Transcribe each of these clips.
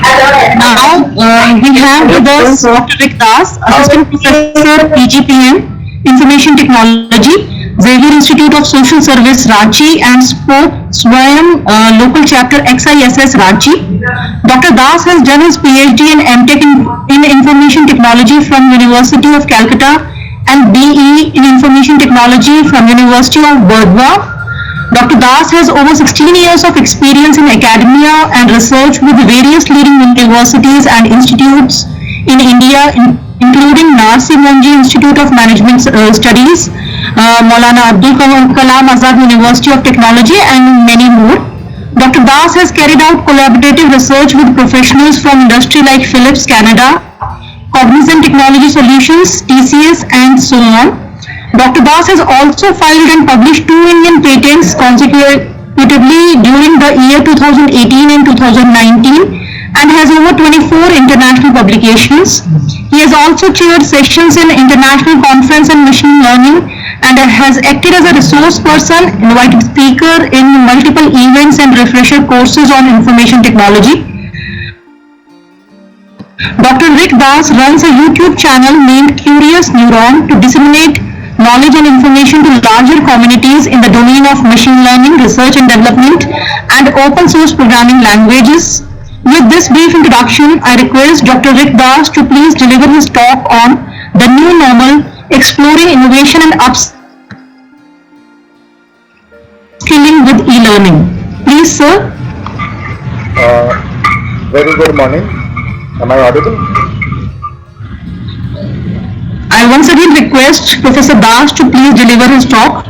Now we have with us Dr. Rick Das, Assistant Professor PGPM, Information Technology, Xavier Institute of Social Service Ranchi and Spoke Swayam Local Chapter XISS Ranchi. Dr. Das has done his PhD and MTech in Information Technology from University of Calcutta and BE in Information Technology from University of Burdwan. Dr. Das has over 16 years of experience in academia and research with various leading universities and institutes in India, including Narsi Monji Institute of Management Studies, Maulana Abdul Kalam Azad University of Technology, and many more. Dr. Das has carried out collaborative research with professionals from industry like Philips Canada, Cognizant Technology Solutions, TCS, and so on. Dr. Das has also filed and published two Indian patents consecutively during the year 2018 and 2019 and has over 24 international publications. He has also chaired sessions in international conference on machine learning and has acted as a resource person, invited speaker in multiple events and refresher courses on information technology. Dr. Rick Das runs a YouTube channel named Curious Neuron to disseminate knowledge and information to larger communities in the domain of machine learning, research and development, and open source programming languages. With this brief introduction, I request Dr. Rick Das to please deliver his talk on the new normal, exploring innovation and upskilling with e-learning. Please, sir. Very good morning. Am I audible? I once again request Professor Das to please deliver his talk.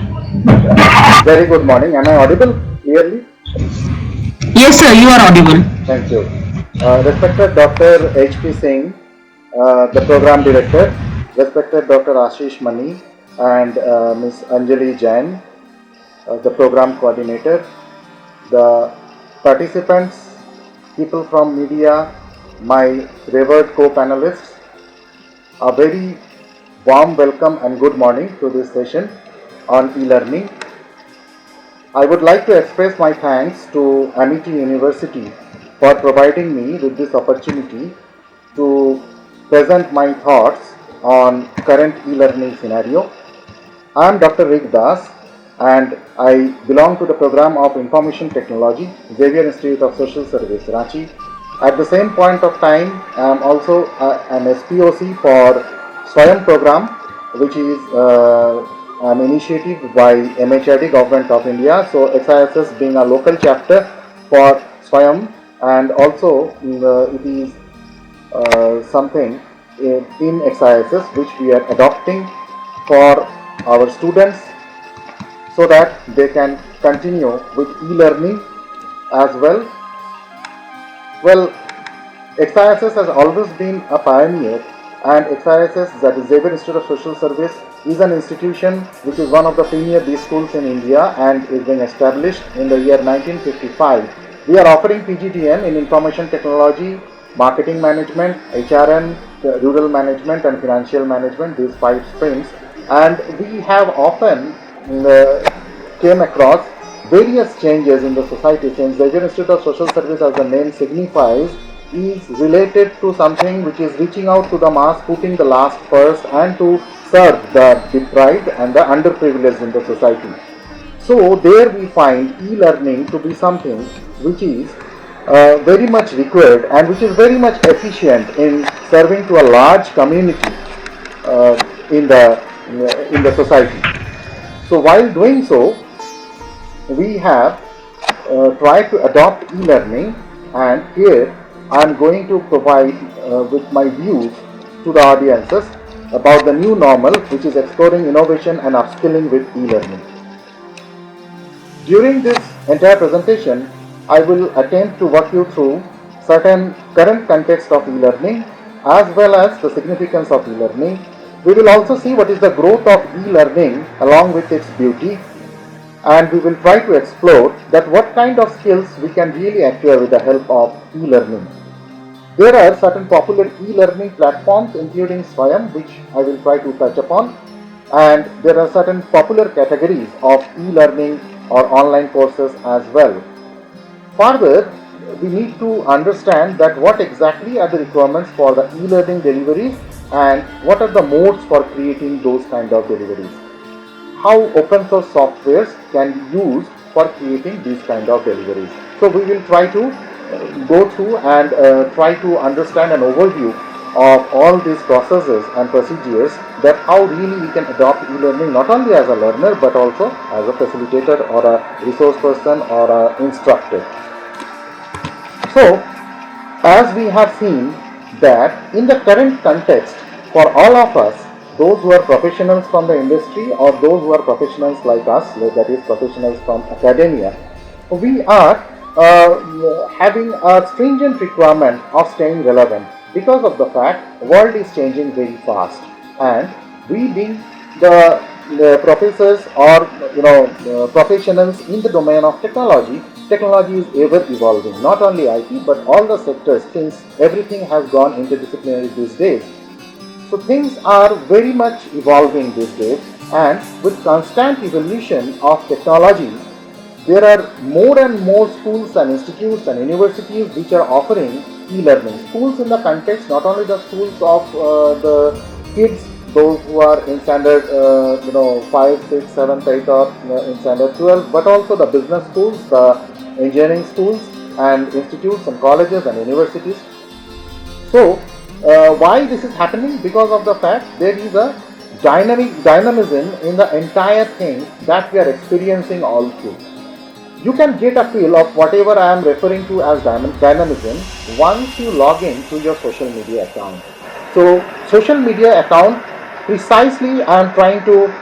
Very good morning. Am I audible clearly? Yes, sir, you are audible. Thank you. Respected Dr. H.P. Singh, the Program Director, respected Dr. Ashish Mani and Ms. Anjali Jain, the Program Coordinator, the participants, people from media, my revered co-panelists, a very warm welcome and good morning to this session on e-learning. I would like to express my thanks to Amity University for providing me with this opportunity to present my thoughts on current e-learning scenario. I am Dr. Rick Das and I belong to the program of Information Technology, Xavier Institute of Social Service, Ranchi. At the same point of time, I am also an SPOC for Swayam program, which is an initiative by MHRD, Government of India. So XISS being a local chapter for Swayam, and also it is something in XISS which we are adopting for our students so that they can continue with e-learning as well. Well, XISS has always been a pioneer, and XISS, that is Xavier Institute of Social Service, is an institution which is one of the premier B schools in India and is being established in the year 1955. We are offering PGDM in Information Technology, Marketing Management, HRM, Rural Management and Financial Management, these 5 streams, and we have often came across various changes in the society since Xavier Institute of Social Service, as the name signifies, is related to something which is reaching out to the mass, putting the last first, and to serve the deprived and the underprivileged in the society. So there we find e-learning to be something which is very much required and which is very much efficient in serving to a large community in the society. So while doing so, we have tried to adopt e-learning, and here I am going to provide with my views to the audiences about the new normal, which is exploring innovation and upskilling with e-learning. During this entire presentation, I will attempt to walk you through certain current context of e-learning as well as the significance of e-learning. We will also see what is the growth of e-learning along with its beauty, and we will try to explore that what kind of skills we can really acquire with the help of e-learning. There are certain popular e-learning platforms including Swayam, which I will try to touch upon, and there are certain popular categories of e-learning or online courses as well. Further, we need to understand that what exactly are the requirements for the e-learning deliveries and what are the modes for creating those kind of deliveries. How open source softwares can be used for creating these kind of deliveries. So we will try to go through and try to understand an overview of all these processes and procedures, that how really we can adopt e-learning not only as a learner but also as a facilitator or a resource person or a instructor. So as we have seen that in the current context, for all of us, those who are professionals from the industry or those who are professionals like us, that is professionals from academia, we are having a stringent requirement of staying relevant because of the fact world is changing very fast, and we being the professors or professionals in the domain of technology, technology is ever evolving. Not only IT but all the sectors, since everything has gone interdisciplinary these days. So things are very much evolving these days, and with constant evolution of technology, there are more and more schools and institutes and universities which are offering e-learning. Schools in the context, not only the schools of the kids, those who are in standard 5, 6, 7, 8 or in standard 12, but also the business schools, the engineering schools and institutes and colleges and universities. So why this is happening? Because of the fact there is a dynamism in the entire thing that we are experiencing all through. You can get a feel of whatever I am referring to as dynamism once you log in to your social media account. So social media account, precisely I am trying to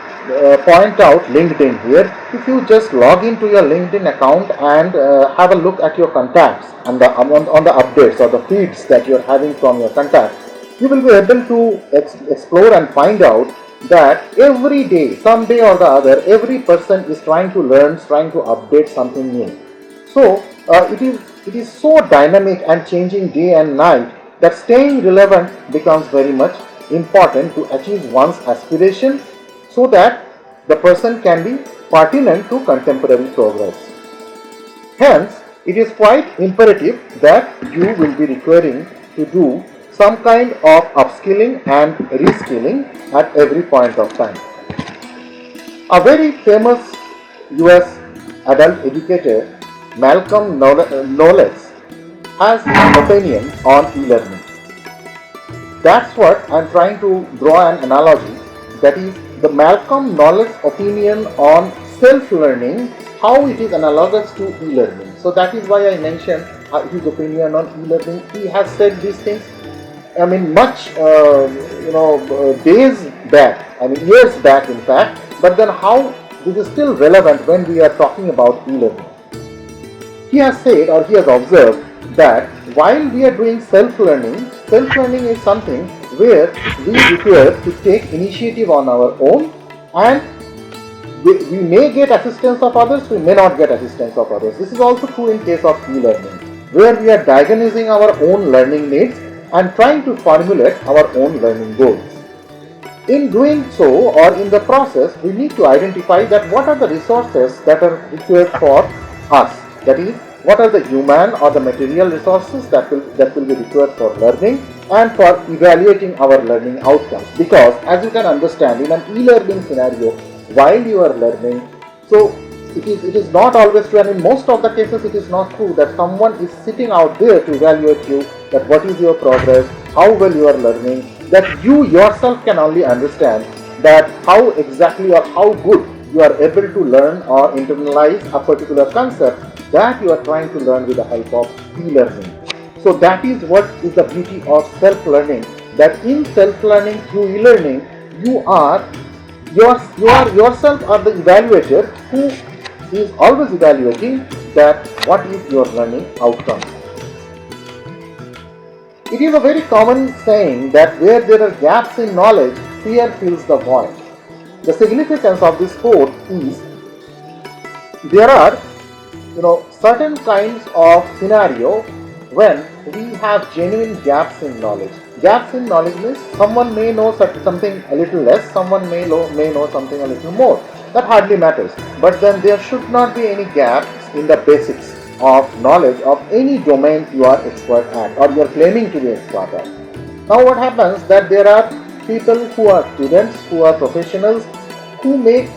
point out LinkedIn here. If you just log into your LinkedIn account and have a look at your contacts and on the updates or the feeds that you are having from your contacts, you will be able to explore and find out that every day, someday or the other, every person is trying to learn, trying to update something new. So it is so dynamic and changing day and night that staying relevant becomes very much important to achieve one's aspiration, so that the person can be pertinent to contemporary progress. Hence, it is quite imperative that you will be requiring to do some kind of upskilling and reskilling at every point of time. A very famous US adult educator, Malcolm Knowles, has an opinion on e-learning. That's what I'm trying to draw an analogy, that is the Malcolm Knowles opinion on self-learning, how it is analogous to e-learning. So that is why I mentioned his opinion on e-learning. He has said these things, I mean, much days back, I mean years back in fact, but then how this is still relevant when we are talking about e-learning. He has said, or he has observed, that while we are doing self-learning is something where we require to take initiative on our own, and we may get assistance of others, we may not get assistance of others. This is also true in case of e-learning, where we are diagnosing our own learning needs and trying to formulate our own learning goals. In doing so, or in the process, we need to identify that what are the resources that are required for us. That is, what are the human or the material resources that will be required for learning and for evaluating our learning outcomes. Because as you can understand, in an e-learning scenario, while you are learning, so it is not always true, and in most of the cases it is not true that someone is sitting out there to evaluate you, that what is your progress, how well you are learning, that you yourself can only understand that how exactly or how good you are able to learn or internalize a particular concept that you are trying to learn with the help of e-learning. So that is what is the beauty of self-learning, that in self-learning through e-learning, you yourself are the evaluator who is always evaluating that what is your learning outcome. It is a very common saying that where there are gaps in knowledge, fear fills the void. The significance of this quote is there are certain kinds of scenario when we have genuine gaps in knowledge. Gaps in knowledge means someone may know something a little less, someone may know something a little more. That hardly matters. But then there should not be any gaps in the basics. of knowledge of any domain you are expert at or you are claiming to be expert at. Now what happens that there are people who are students, who are professionals, who make,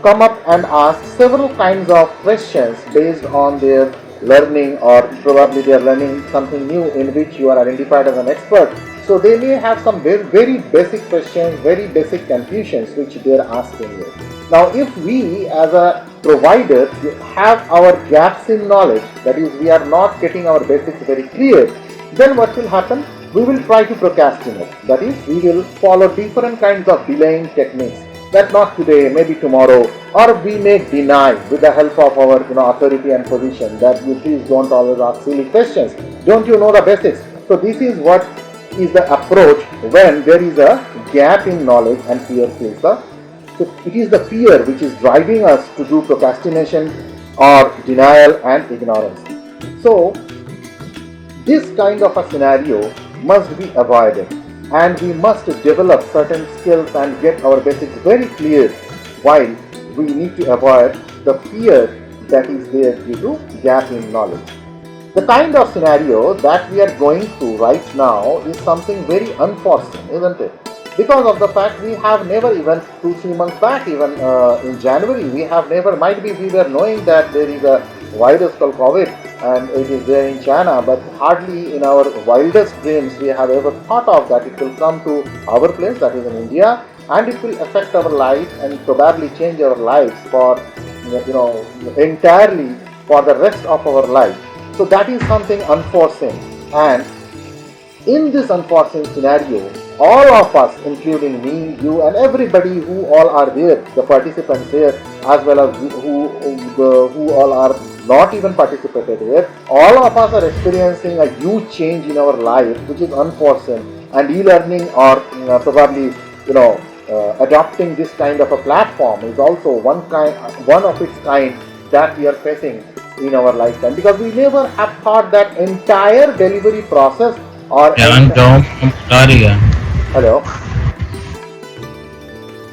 come up and ask several kinds of questions based on their learning, or probably they are learning something new in which you are identified as an expert. So they may have some very, very basic questions, very basic confusions which they are asking you. Now if we as a provider have our gaps in knowledge, that is we are not getting our basics very clear, then what will happen? We will try to procrastinate. That is, we will follow different kinds of delaying techniques. That not today, maybe tomorrow, or we may deny with the help of our authority and position that you please don't always ask silly questions. Don't you know the basics? So this is what is the approach when there is a gap in knowledge and fear fills the. So it is the fear which is driving us to do procrastination or denial and ignorance. So this kind of a scenario must be avoided, and we must develop certain skills and get our basics very clear, while we need to avoid the fear that is there due to gap in knowledge. The kind of scenario that we are going through right now is something very unforeseen, isn't it? Because of the fact we have never, even 2-3 months back, even in January, we have never, might be we were knowing that there is a virus called COVID and it is there in China, but hardly in our wildest dreams we have ever thought of that it will come to our place, that is in India, and it will affect our life and probably change our lives for entirely for the rest of our life. So that is something unforeseen, and in this unforeseen scenario, all of us, including me, you and everybody who all are there, the participants here, as well as who all are not even participated here, all of us are experiencing a huge change in our life which is unforeseen, and e-learning or probably adopting this kind of a platform is also one of its kind that we are facing in our lifetime, because we never have thought that entire delivery process or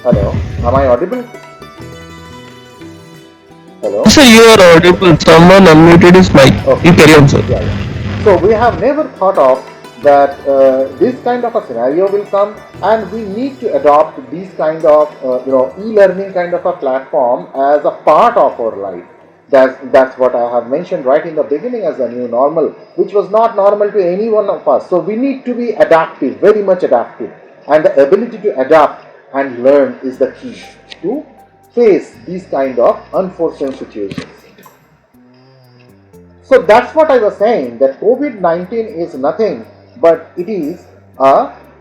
Hello, am I audible? Hello. Sir, you are audible. Someone unmuted his mic. Okay. You carry on, sir. Yeah. So we have never thought of that this kind of a scenario will come, and we need to adopt these kind of e-learning kind of a platform as a part of our life. That's what I have mentioned right in the beginning as a new normal, which was not normal to any one of us. So we need to be adaptive, very much adaptive, and the ability to adapt and learn is the key to face these kind of unforeseen situations. So that's what I was saying, that COVID-19 is nothing but it is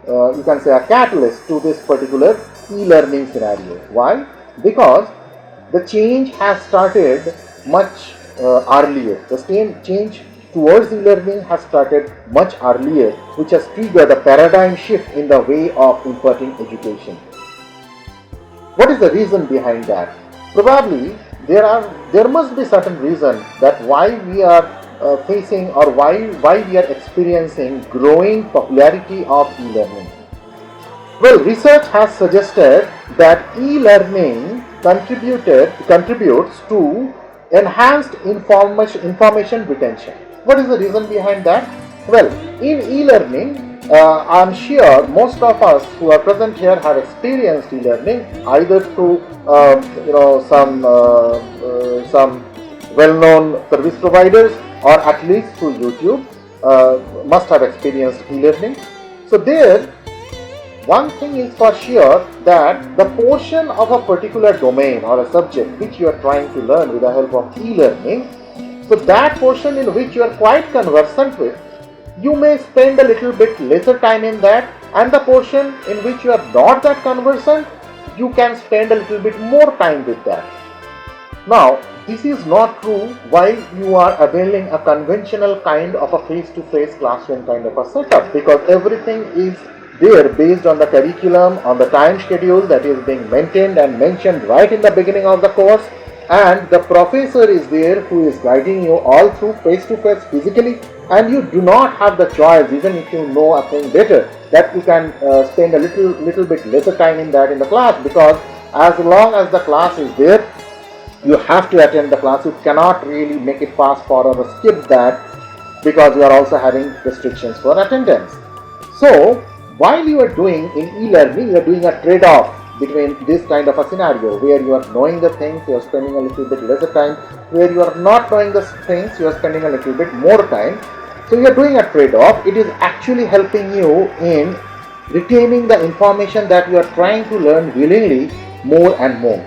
you can say a catalyst to this particular e-learning scenario. Why? Because the change has started much earlier. The change towards e-learning has started much earlier, which has triggered a paradigm shift in the way of imparting education. What is the reason behind that? Probably there must be certain reason that why we are facing, or why we are experiencing growing popularity of e-learning. Well, research has suggested that e-learning contributes to enhanced information retention. What is the reason behind that? Well, in e-learning, I'm sure most of us who are present here have experienced e-learning either through some well-known service providers, or at least through YouTube. Must have experienced e-learning. So there, one thing is for sure, that the portion of a particular domain or a subject which you are trying to learn with the help of e-learning, so that portion in which you are quite conversant with, you may spend a little bit lesser time in that, and the portion in which you are not that conversant, you can spend a little bit more time with that. Now, this is not true while you are availing a conventional kind of a face-to-face classroom kind of a setup, because everything is there based on the curriculum, on the time schedule that is being maintained and mentioned right in the beginning of the course, and the professor is there who is guiding you all through face-to-face physically, and you do not have the choice, even if you know a thing better, that you can spend a little bit lesser time in the class, because as long as the class is there, You have to attend the class. You cannot really make it fast forward or skip that because you are also having restrictions for attendance. So while you are doing in e-learning, you are doing a trade-off between this kind of a scenario where you are knowing the things, you are spending a little bit lesser time, where you are not knowing the things, you are spending a little bit more time. So you are doing a trade-off. It is actually helping you in retaining the information that you are trying to learn willingly more and more.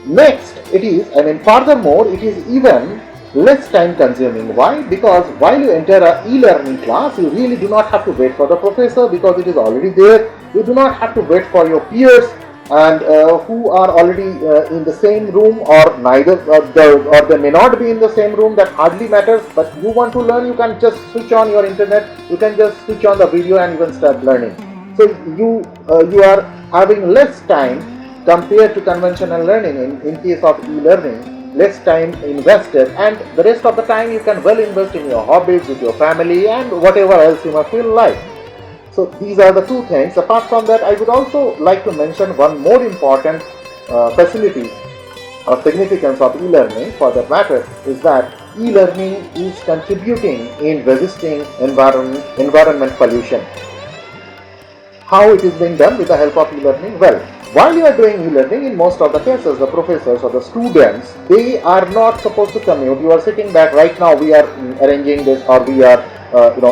Next, furthermore, it is even less time consuming. Why? Because while you enter a e-learning class, you really do not have to wait for the professor because it is already there. You do not have to wait for your peers and who are already in the same room, or neither or they may not be in the same room. That hardly matters. But you want to learn, you can just switch on your internet, you can just switch on the video and you can start learning. So you are having less time compared to conventional learning. In case of e-learning, less time invested, and the rest of the time you can well invest in your hobbies, with your family, and whatever else you might feel like. So these are the two things. Apart from that, I would also like to mention one more important facility or significance of e-learning, for that matter, is that e-learning is contributing in resisting environment pollution. How it is being done with the help of e-learning? Well, while you are doing e-learning, in most of the cases, the professors or the students, they are not supposed to commute. You are sitting back. Right now we are arranging this, or we are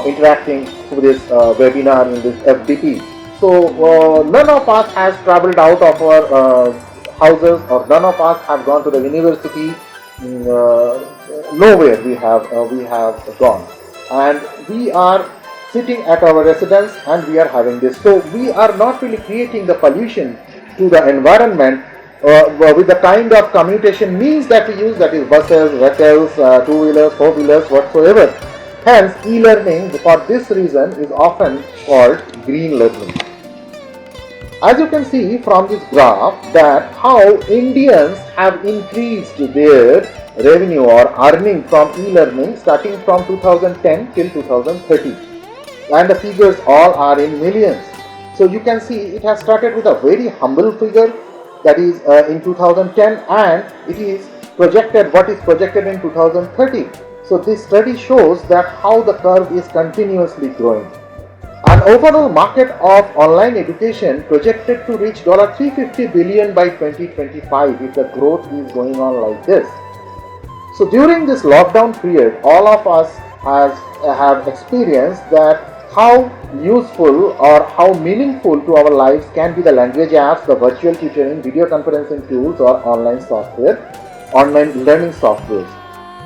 interacting through this webinar in this FDP. So none of us has traveled out of our houses, or none of us have gone to the university. Nowhere we have gone, and we are sitting at our residence and we are having this. So we are not really creating the pollution to the environment with the kind of commutation means that we use, that is buses, vehicles, two-wheelers, four-wheelers, whatsoever. Hence, e-learning for this reason is often called green learning. As you can see from this graph, that how Indians have increased their revenue or earning from e-learning starting from 2010 till 2030, and the figures all are in millions. So you can see it has started with a very humble figure, that is in 2010, and it is projected, what is projected in 2030. So this study shows that how the curve is continuously growing. An overall market of online education projected to reach $350 billion by 2025 if the growth is going on like this. So during this lockdown period, all of us have experienced that how useful or how meaningful to our lives can be the language apps, the virtual tutoring, video conferencing tools, or online learning softwares.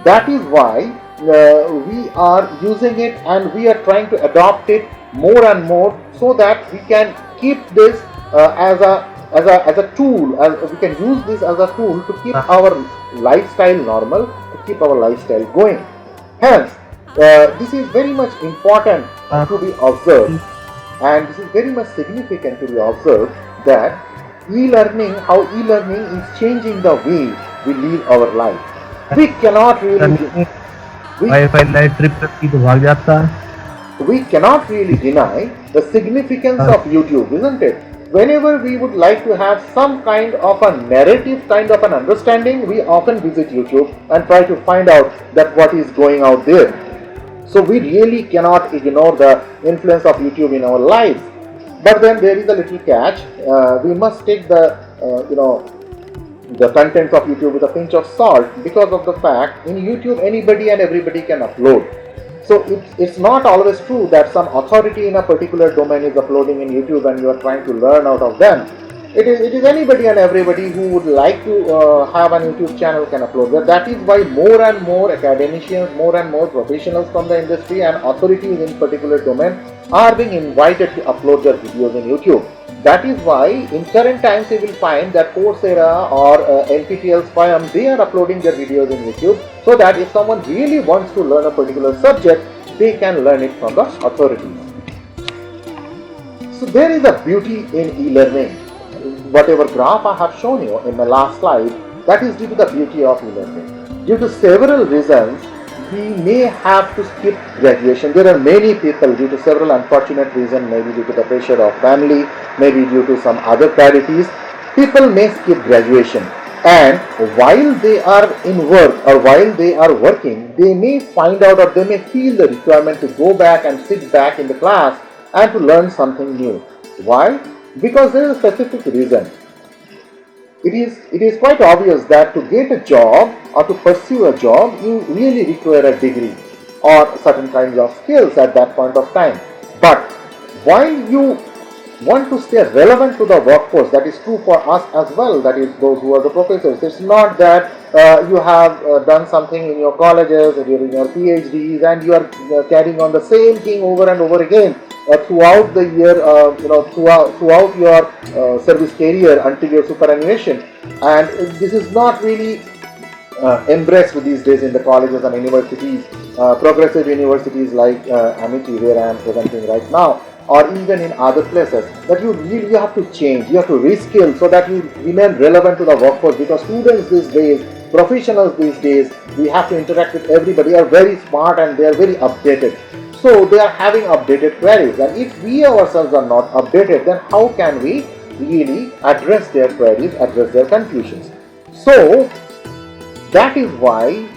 That is why we are using it, and we are trying to adopt it more and more, so that we can keep this as a tool. We can use this as a tool to keep our lifestyle normal, to keep our lifestyle going. Hence, this is very much important to be observed, and this is very much significant to be observed, that how e-learning is changing the way we live our life. We cannot really deny the significance of YouTube, isn't it? Whenever we would like to have some kind of a narrative, kind of an understanding, we often visit YouTube and try to find out that what is going out there. So we really cannot ignore the influence of YouTube in our lives. But then there is a little catch. We must take the contents of YouTube with a pinch of salt, because of the fact in YouTube anybody and everybody can upload. So it's not always true that some authority in a particular domain is uploading in YouTube and you are trying to learn out of them. It is anybody and everybody who would like to have a YouTube channel can upload. That is why more and more academicians, more and more professionals from the industry and authorities in particular domain are being invited to upload their videos in YouTube. That is why in current times you will find that Coursera or NPTEL SWAYAM, they are uploading their videos in YouTube, so that if someone really wants to learn a particular subject, they can learn it from the authorities. So there is a beauty in e-learning. Whatever graph I have shown you in my last slide, that is due to the beauty of e-learning. Due to several reasons, we may have to skip graduation. There are many people, due to several unfortunate reasons, maybe due to the pressure of family, maybe due to some other priorities, People may skip graduation, and while they are in work or while they are working, they may find out or they may feel the requirement to go back and sit back in the class and to learn something new. Why? Because there is a specific reason. It is quite obvious that to get a job or to pursue a job, you really require a degree or certain kinds of skills at that point of time. But while you want to stay relevant to the workforce, that is true for us as well, that is those who are the professors. It's not that you have done something in your colleges or during your PhDs and you are carrying on the same thing over and over again throughout the year, throughout your service career until your superannuation. And this is not really embraced these days in the colleges and universities, progressive universities like Amity, where I am presenting right now, or even in other places, that you really have to change, you have to reskill so that you remain relevant to the workforce, because students these days, professionals these days, we have to interact with everybody, are very smart and they are very updated. So they are having updated queries, and if we ourselves are not updated, then how can we really address their queries, address their confusions? So that is why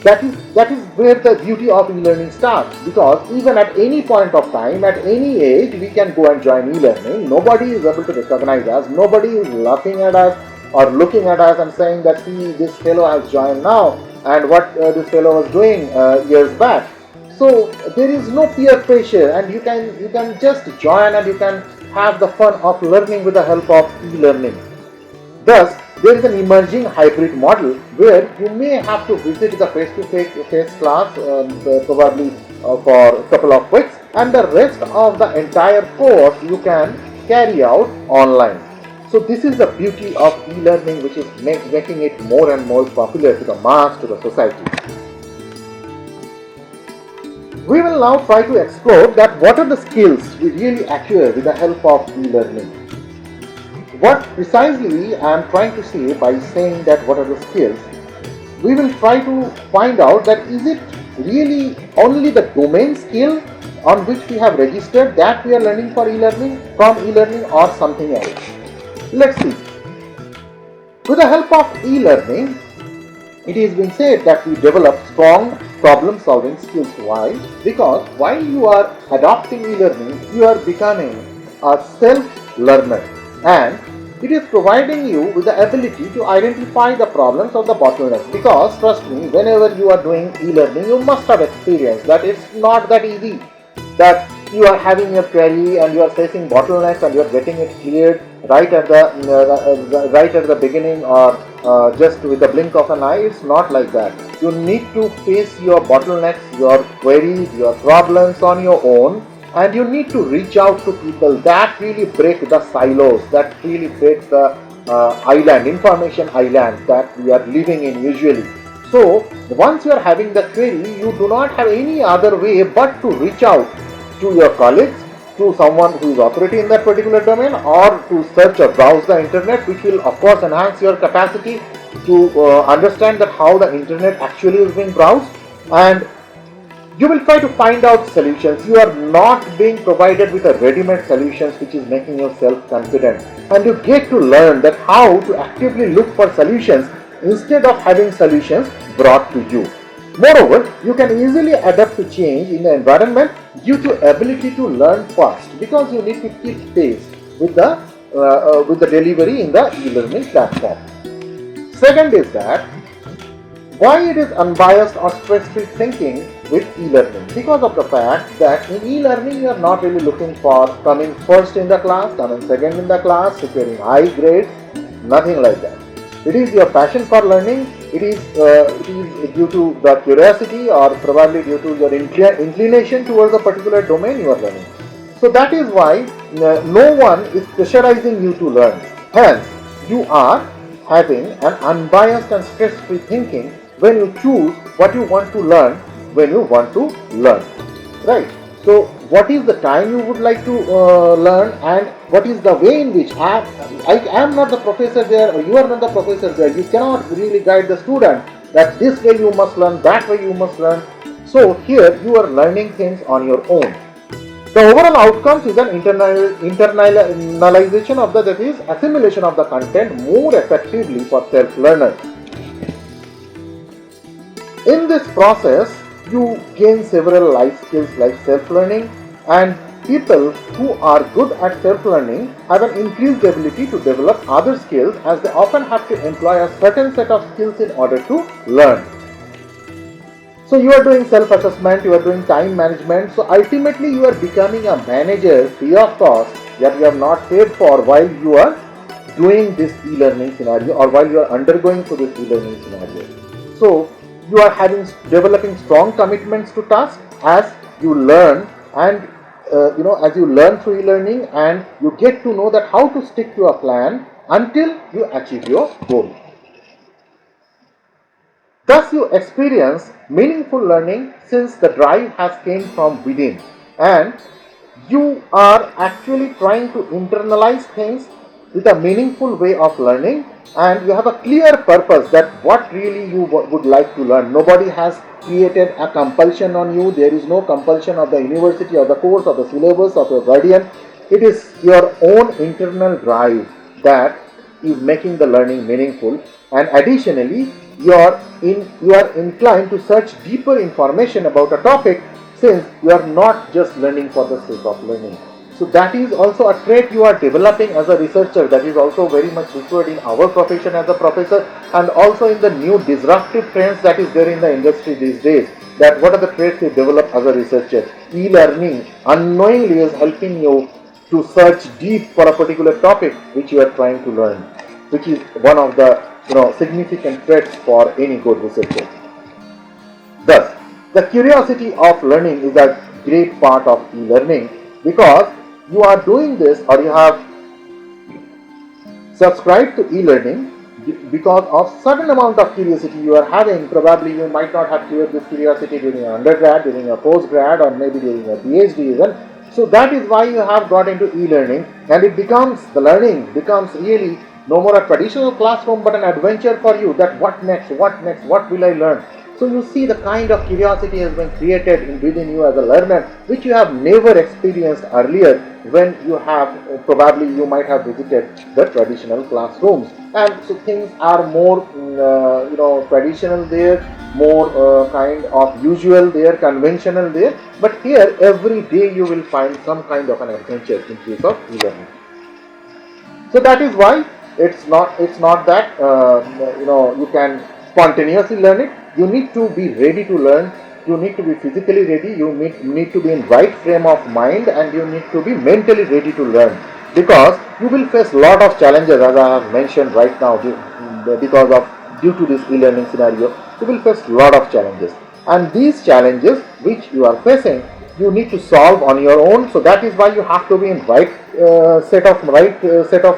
that is where the beauty of e-learning starts, because even at any point of time, at any age, we can go and join e-learning. Nobody is able to recognize us, nobody is laughing at us or looking at us and saying that, see, this fellow has joined now and what this fellow was doing years back. So there is no peer pressure, and you can just join and you can have the fun of learning with the help of e-learning. Thus, there is an emerging hybrid model where you may have to visit the face-to-face class probably for a couple of weeks, and the rest of the entire course you can carry out online. So this is the beauty of e-learning, which is making it more and more popular to the mass, to the society. We will now try to explore that what are the skills we really acquire with the help of e-learning. What precisely I am trying to say by saying that what are the skills, we will try to find out that is it really only the domain skill on which we have registered that we are learning from e-learning or something else. Let's see. With the help of e-learning, it has been said that we develop strong problem solving skills. Why? Because while you are adopting e-learning, you are becoming a self-learner, and it is providing you with the ability to identify the problems of the bottlenecks. Because trust me, whenever you are doing e-learning, you must have experienced that it's not that easy, that you are having your query and you are facing bottlenecks and you are getting it cleared right at the beginning or just with the blink of an eye. It's not like that. You need to face your bottlenecks, your queries, your problems on your own, and you need to reach out to people that really break the silos, that really break the information island that we are living in usually. So once you are having the query, you do not have any other way but to reach out to your colleagues, to someone who is operating in that particular domain, or to search or browse the internet, which will of course enhance your capacity to understand that how the internet actually is being browsed, and you will try to find out solutions. You are not being provided with a ready-made solutions which is making you self-confident, and you get to learn that how to actively look for solutions instead of having solutions brought to you. Moreover, you can easily adapt to change in the environment due to ability to learn fast, because you need to keep pace with the delivery in the e-learning platform. Second is that why it is unbiased or stress-free thinking with e-learning, because of the fact that in e-learning you are not really looking for coming first in the class, coming second in the class, securing high grades, nothing like that. It is your passion for learning. It is due to the curiosity or probably due to your inclination towards a particular domain you are learning. So that is why no one is pressurizing you to learn. Hence, you are having an unbiased and stress-free thinking when you choose what you want to learn when you want to learn. Right? So what is the time you would like to learn, and what is the way in which I am not the professor there, or you are not the professor there. You cannot really guide the student that this way you must learn, that way you must learn. So here you are learning things on your own. The overall outcomes is an internalization of that is assimilation of the content more effectively for self-learners. In this process, you gain several life skills like self-learning, and people who are good at self-learning have an increased ability to develop other skills, as they often have to employ a certain set of skills in order to learn. So you are doing self-assessment, you are doing time management, so ultimately you are becoming a manager free of cost that you have not paid for while you are doing this e-learning scenario or while you are undergoing through this e-learning scenario. So you are developing strong commitments to tasks as you learn, and as you learn through e-learning, and you get to know that how to stick to a plan until you achieve your goal. Thus you experience meaningful learning since the drive has came from within, and you are actually trying to internalize things with a meaningful way of learning, and you have a clear purpose that what really you would like to learn. Nobody has created a compulsion on you. There is no compulsion of the university or the course or the syllabus of your guardian. It is your own internal drive that is making the learning meaningful, and additionally you are inclined to search deeper information about a topic, since you are not just learning for the sake of learning. So that is also a trait you are developing as a researcher, that is also very much required in our profession as a professor, and also in the new disruptive trends that is there in the industry these days. That what are the traits you develop as a researcher? E-learning unknowingly is helping you to search deep for a particular topic which you are trying to learn, which is one of the significant traits for any good researcher. Thus, the curiosity of learning is a great part of e-learning, because you are doing this, or you have subscribed to e-learning because of certain amount of curiosity you are having. Probably you might not have cleared this curiosity during your undergrad, during your postgrad, or maybe during your PhD even. So that is why you have got into e-learning, and the learning becomes really no more a traditional classroom but an adventure for you, that what next, what will I learn. So you see the kind of curiosity has been created within you as a learner, which you have never experienced earlier when you might have visited the traditional classrooms. And so things are more traditional there, more kind of usual there, conventional there, but here every day you will find some kind of an adventure in case of e-learning. So that is why it's not that you can spontaneously learn it. You need to be ready to learn. You need to be physically ready. You need to be in right frame of mind, and you need to be mentally ready to learn, because you will face lot of challenges, as I have mentioned right now. Due to this e-learning scenario, you will face lot of challenges, and these challenges which you are facing, you need to solve on your own. So that is why you have to be in right set of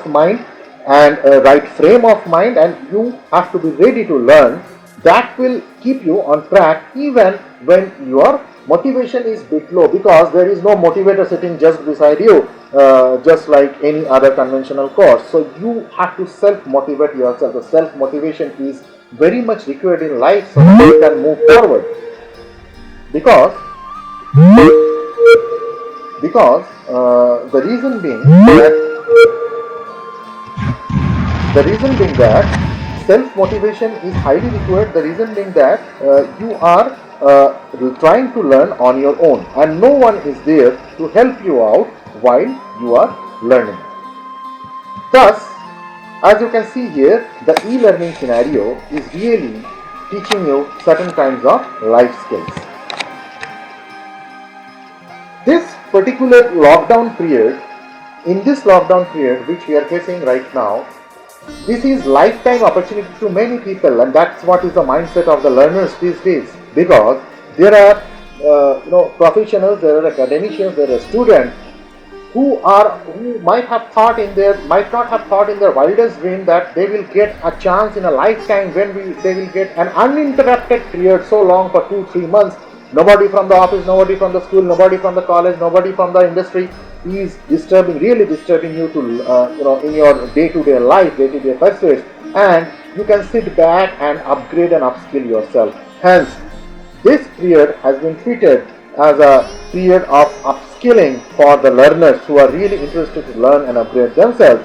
mind and right frame of mind, and you have to be ready to learn. That will keep you on track even when your motivation is bit low, because there is no motivator sitting just beside you, just like any other conventional course. So you have to self-motivate yourself. The self-motivation is very much required in life so that you can move forward, because the reason being that self-motivation is highly required. The reason being that you are trying to learn on your own, and no one is there to help you out while you are learning. Thus, as you can see here, the e-learning scenario is really teaching you certain kinds of life skills. This particular lockdown period, which we are facing right now, this is lifetime opportunity to many people, and that's what is the mindset of the learners these days, because there are professionals, there are academicians, there are students who might not have thought in their wildest dream that they will get a chance in a lifetime when they will get an uninterrupted period so long for 2-3 months. Nobody from the office, nobody from the school, nobody from the college, nobody from the industry is really disturbing you to in your day-to-day life, day-to-day pursuits, and you can sit back and upgrade and upskill yourself. Hence, this period has been treated as a period of upskilling for the learners who are really interested to learn and upgrade themselves.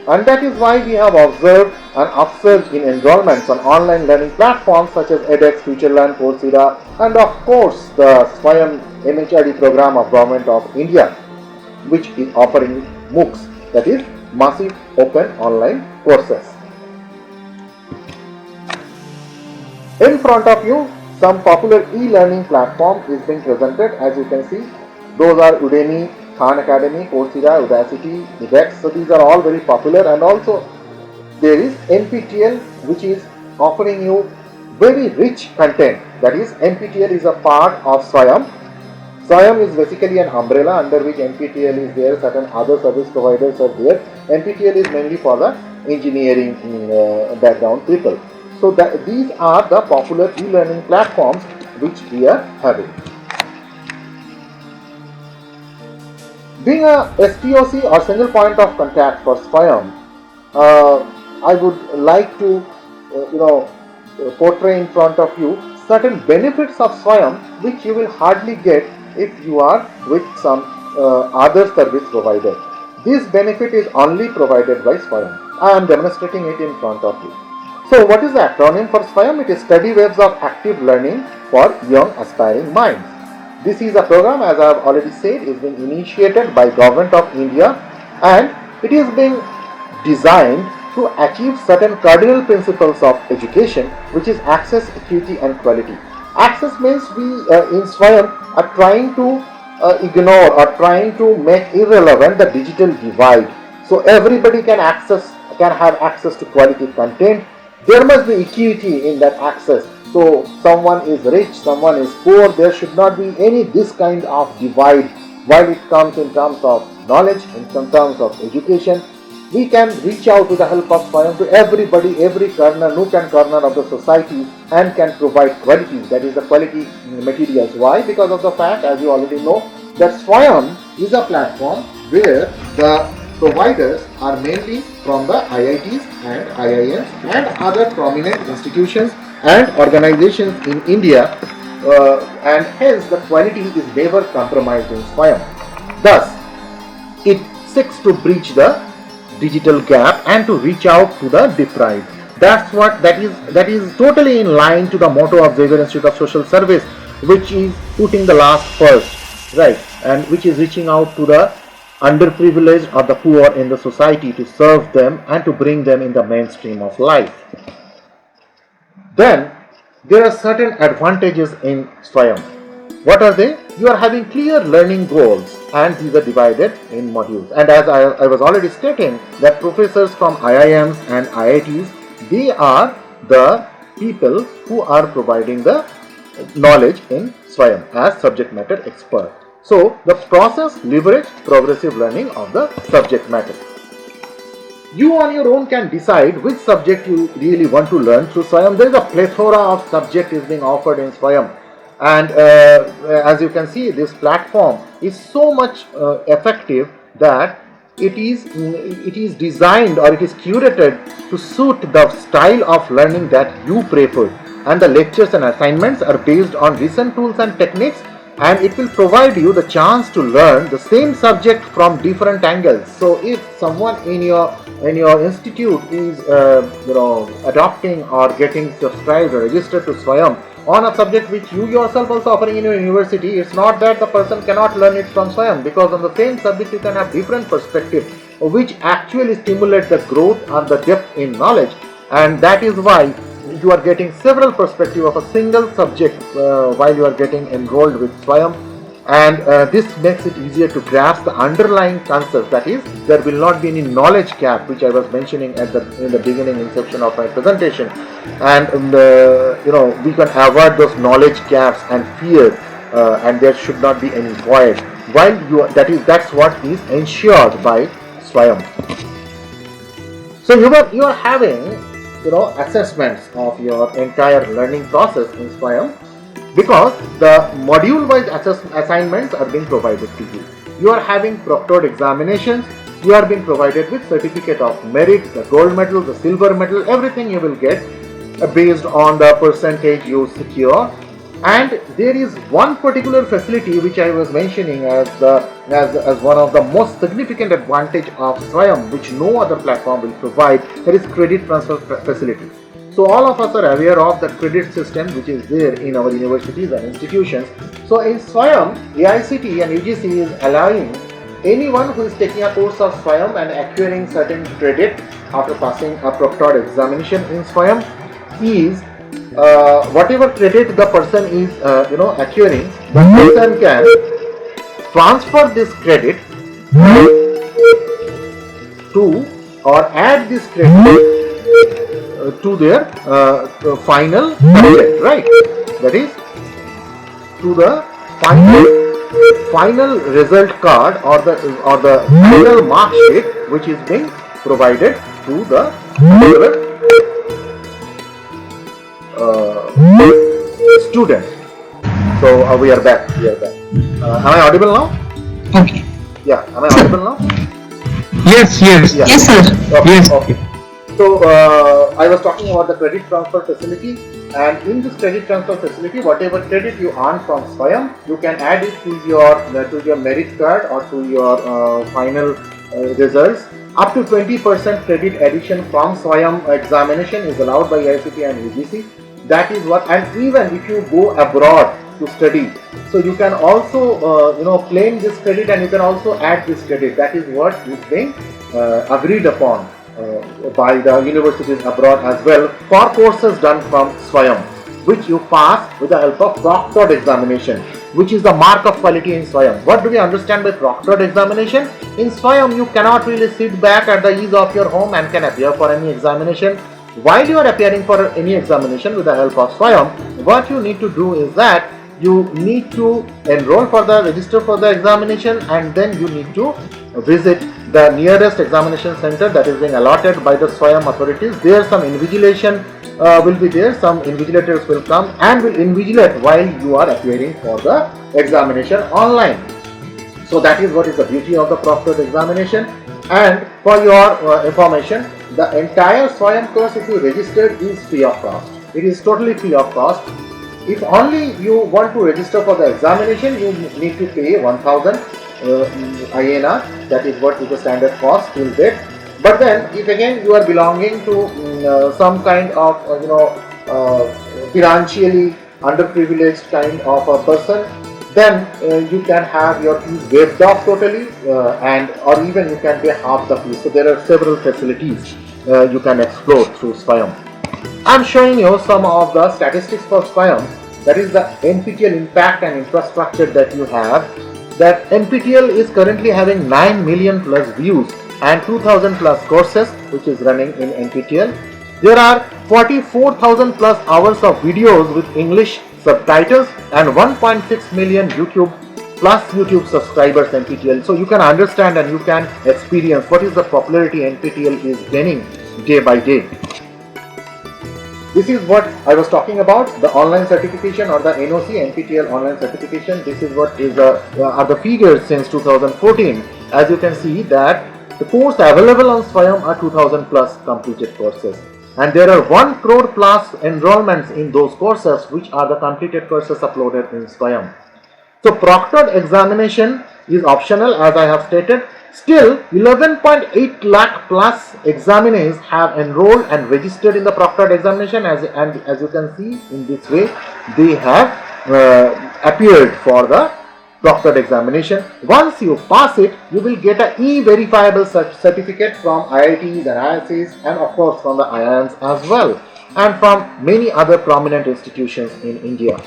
And that is why we have observed an upsurge in enrollments on online learning platforms such as edX, FutureLearn, Coursera, and of course the Swayam MHRD program of Government of India, which is offering MOOCs, that is Massive Open Online Courses. In front of you, some popular e-learning platform is being presented. As you can see, those are Udemy, Khan Academy, Coursera, Udacity, edX. So these are all very popular, and also there is NPTEL, which is offering you very rich content. That is, NPTEL is a part of Swayam. Swayam is basically an umbrella under which NPTEL is there, certain other service providers are there. NPTEL is mainly for the engineering background people. So these are the popular e-learning platforms which we are having. Being a SPOC or single point of contact for Swayam, I would like to portray in front of you certain benefits of Swayam which you will hardly get if you are with some other service provider. This benefit is only provided by Swayam. I am demonstrating it in front of you. So what is the acronym for Swayam? It is Study Waves of Active Learning for Young Aspiring Minds. This is a program, as I have already said, is being initiated by Government of India, and it is being designed to achieve certain cardinal principles of education, which is access, equity and quality. Access means we in Swayam are trying to ignore or trying to make irrelevant the digital divide. So everybody can have access to quality content. There must be equity in that access. So someone is rich, someone is poor. There should not be any this kind of divide while it comes in terms of knowledge, in terms of education. We can reach out with the help of Swayam to everybody, every corner, nook and corner of the society, and can provide quality, that is the quality materials. Why? Because of the fact, as you already know, that Swayam is a platform where the providers are mainly from the IITs and IIMs and other prominent institutions and organizations in India, and hence the quality is never compromised in Swayam. Thus, it seeks to bridge the digital gap and to reach out to the deprived. That is totally in line to the motto of Xavier Institute of Social Service, which is putting the last first, right, and which is reaching out to the underprivileged or the poor in the society to serve them and to bring them in the mainstream of life. Then there are certain advantages in Swayam. What are they? You are having clear learning goals, and these are divided in modules. And as I was already stating, that professors from IIMs and IITs, they are the people who are providing the knowledge in Swayam as subject matter expert. So the process leverage progressive learning of the subject matter. You on your own can decide which subject you really want to learn through Swayam. There is a plethora of subject is being offered in Swayam, and as you can see, this platform is so much effective that it is designed or it is curated to suit the style of learning that you prefer, and the lectures and assignments are based on recent tools and techniques, and it will provide you the chance to learn the same subject from different angles. So if someone in your institute is adopting or getting subscribed or registered to Swayam on a subject which you yourself also offering in your university, it's not that the person cannot learn it from Swayam, because on the same subject you can have different perspective which actually stimulate the growth and the depth in knowledge, and that is why you are getting several perspectives of a single subject while you are getting enrolled with Swayam, and this makes it easier to grasp the underlying concepts. That is, there will not be any knowledge gap, which I was mentioning in the beginning inception of my presentation, and we can avoid those knowledge gaps and fear, and there should not be any void. While that's what is ensured by Swayam. So you are having assessments of your entire learning process in Swayam, because the module-wise assignments are being provided to you. You are having proctored examinations. You are being provided with certificate of merit, the gold medal, the silver medal, everything you will get based on the percentage you secure. And there is one particular facility which I was mentioning as one of the most significant advantage of Swayam, which no other platform will provide. That is credit transfer facility. So all of us are aware of the credit system which is there in our universities and institutions. So in Swayam, AICTE and UGC is allowing anyone who is taking a course of Swayam and acquiring certain credit after passing a proctored examination in Swayam is whatever credit the person is acquiring, the person can transfer this credit to or add this credit to their final subject, right? That is to the final result card or the final mark sheet which is being provided to the student. So we are back. Am I audible now? Okay. Yeah. Am I audible now? Yes, yes. Yeah. Yes, sir. Okay. Yes. Okay. So I was talking about the credit transfer facility, and in this credit transfer facility, whatever credit you earn from Swayam, you can add it to your merit card or to your final results. Up to 20% credit addition from Swayam examination is allowed by ICT and UGC. That is what, and even if you go abroad to study, so you can also claim this credit and you can also add this credit. That is what is being agreed upon by the universities abroad as well for courses done from Swayam, which you pass with the help of proctored examination, which is the mark of quality in Swayam. What do we understand by proctored examination? In Swayam, you cannot really sit back at the ease of your home and can appear for any examination. While you are appearing for any examination with the help of Swayam, what you need to do is that you need to enroll for the register for the examination, and then you need to visit the nearest examination center that is being allotted by the Swayam authorities. There some invigilation will be there, some invigilators will come and will invigilate while you are appearing for the examination online. So that is what is the beauty of the proctored examination. And for your information, the entire Swayam course, if you register, is free of cost. It is totally free of cost. If only you want to register for the examination, you need to pay 1000 INR. That is what is the standard cost till date. But then, if again you are belonging to some kind of financially underprivileged kind of a person, then you can have your fees waived off totally, or even you can pay half the fees. So there are several facilities you can explore through Swayam. I am showing you some of the statistics for Swayam. That is the NPTEL impact and infrastructure that you have. That NPTEL is currently having 9 million plus views and 2000 plus courses which is running in NPTEL. There are 44,000 plus hours of videos with English subtitles and 1.6 million YouTube subscribers NPTEL. So you can understand and you can experience what is the popularity NPTEL is gaining day by day. This is what I was talking about, the online certification or the NOC, NPTEL online certification. This is what is are the figures since 2014. As you can see that the course available on Swayam are 2000 plus completed courses. And there are 1 crore plus enrollments in those courses which are the completed courses uploaded in Swayam. So proctored examination is optional as I have stated. Still, 11.8 lakh plus examinees have enrolled and registered in the proctored examination, and as you can see in this way, they have appeared for the proctored examination. Once you pass it, you will get an e-verifiable certificate from IITs and IIScs, and of course from the IIMs as well, and from many other prominent institutions in India.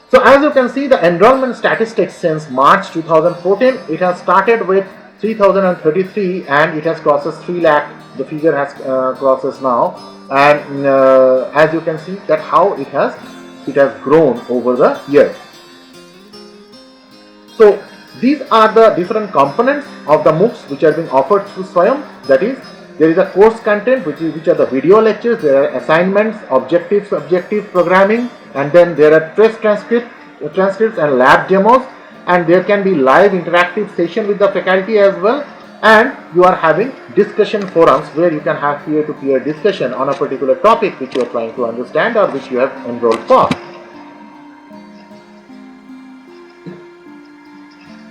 So as you can see, the enrollment statistics since March 2014, it has started with 3033 and it has crosses 3 lakh. The figure has crosses now, and as you can see that how it has grown over the years. So these are the different components of the MOOCs which are being offered through Swayam. That is, there is a course content which are the video lectures, there are assignments, objective, subjective programming, and then there are test transcripts and lab demos, and there can be live interactive session with the faculty as well. and you are having discussion forums where you can have peer-to-peer discussion on a particular topic which you are trying to understand or which you have enrolled for.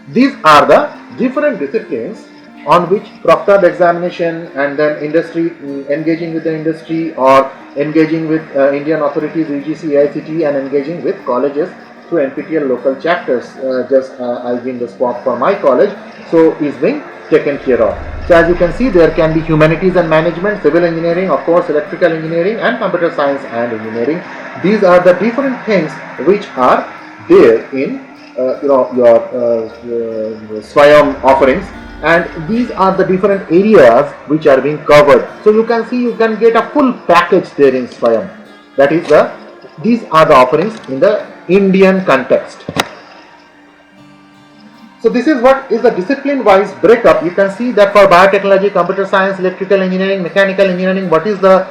These are the different disciplines on which proctored examination and then industry, engaging with the industry or engaging with Indian authorities, UGC, AICTE, and engaging with colleges through NPTEL local chapters. I'll be in the spot for my college, so is being taken care of. So as you can see, there can be humanities and management, civil engineering, of course electrical engineering, and computer science and engineering. These are the different things which are there in your SWAYAM offerings, and these are the different areas which are being covered. So you can see you can get a full package there in SWAYAM. That is these are the offerings in the Indian context. So this is what is the discipline wise breakup. You can see that for biotechnology, computer science, electrical engineering, mechanical engineering, what is the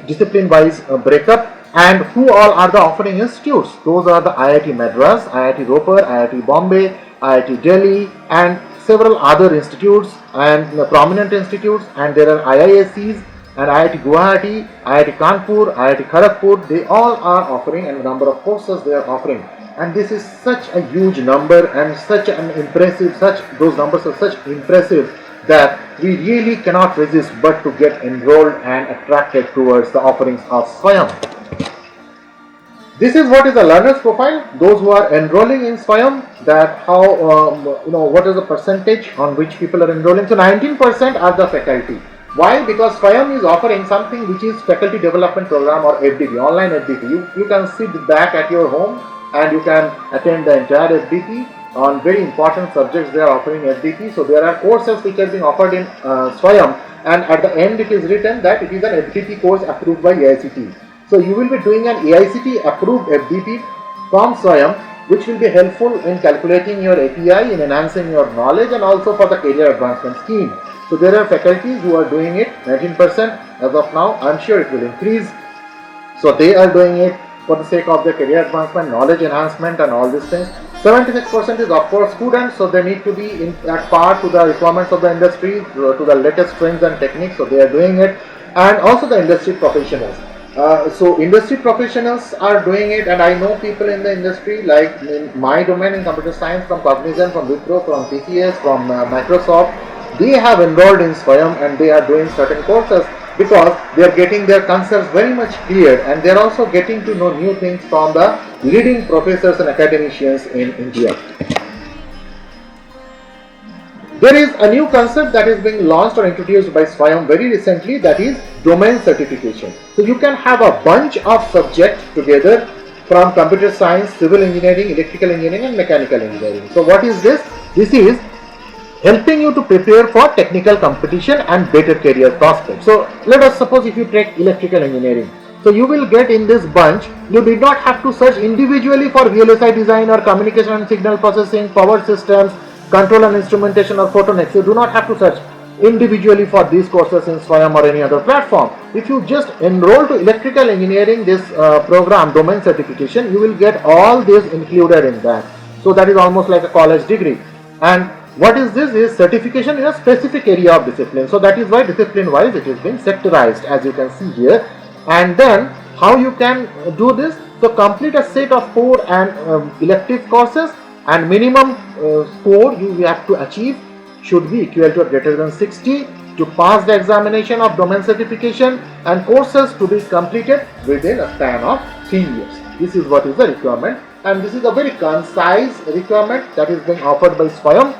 discipline wise breakup, and who all are the offering institutes. Those are the IIT Madras, IIT Ropar, IIT Bombay, IIT Delhi, and several other institutes and prominent institutes, and there are IISCs and IIT Guwahati, IIT Kanpur, IIT Kharagpur. They all are offering, and the number of courses they are offering. And this is such a huge number and such an impressive, those numbers are such impressive that we really cannot resist but to get enrolled and attracted towards the offerings of SWAYAM. This is what is the learner's profile. Those who are enrolling in SWAYAM, that how what is the percentage on which people are enrolling. So 19% are the faculty. Why? Because SWAYAM is offering something which is faculty development program or FDP, online FDP. You can sit back at your home and you can attend the entire FDP on very important subjects. They are offering FDP. So there are courses which are being offered in SWAYAM, and at the end it is written that it is an FDP course approved by AICTE. So you will be doing an AICTE approved FDP from SWAYAM, which will be helpful in calculating your API, in enhancing your knowledge, and also for the career advancement scheme. So there are faculties who are doing it, 19% as of now. I'm sure it will increase. So they are doing it for the sake of their career advancement, knowledge enhancement, and all these things. 76% is of course students, so they need to be at par to the requirements of the industry, to the latest trends and techniques, so they are doing it. And also the industry professionals. So industry professionals are doing it, and I know people in the industry, like in my domain in computer science, from Cognizant, from Wipro, from TCS, from Microsoft. They have enrolled in SWAYAM and they are doing certain courses because they are getting their concerns very much cleared, and they are also getting to know new things from the leading professors and academicians in India. There is a new concept that is being launched or introduced by SWAYAM very recently, that is domain certification. So you can have a bunch of subjects together from computer science, civil engineering, electrical engineering, and mechanical engineering. So what is this? This is helping you to prepare for technical competition and better career prospects. So let us suppose if you take electrical engineering. So you will get in this bunch, you did not have to search individually for VLSI design or communication and signal processing, power systems, control and instrumentation, or photonics. You do not have to search individually for these courses in SWAYAM or any other platform. If you just enroll to electrical engineering, this program, domain certification, you will get all this included in that. So that is almost like a college degree. And what is this? Is certification in a specific area of discipline. So that is why discipline wise it is being sectorized, as you can see here. And then how you can do this? So complete a set of 4 and elective courses, and minimum score you have to achieve should be equal to or greater than 60 to pass the examination of domain certification, and courses to be completed within a span of 3 years. This is what is the requirement, and this is a very concise requirement that is being offered by SWAYAM,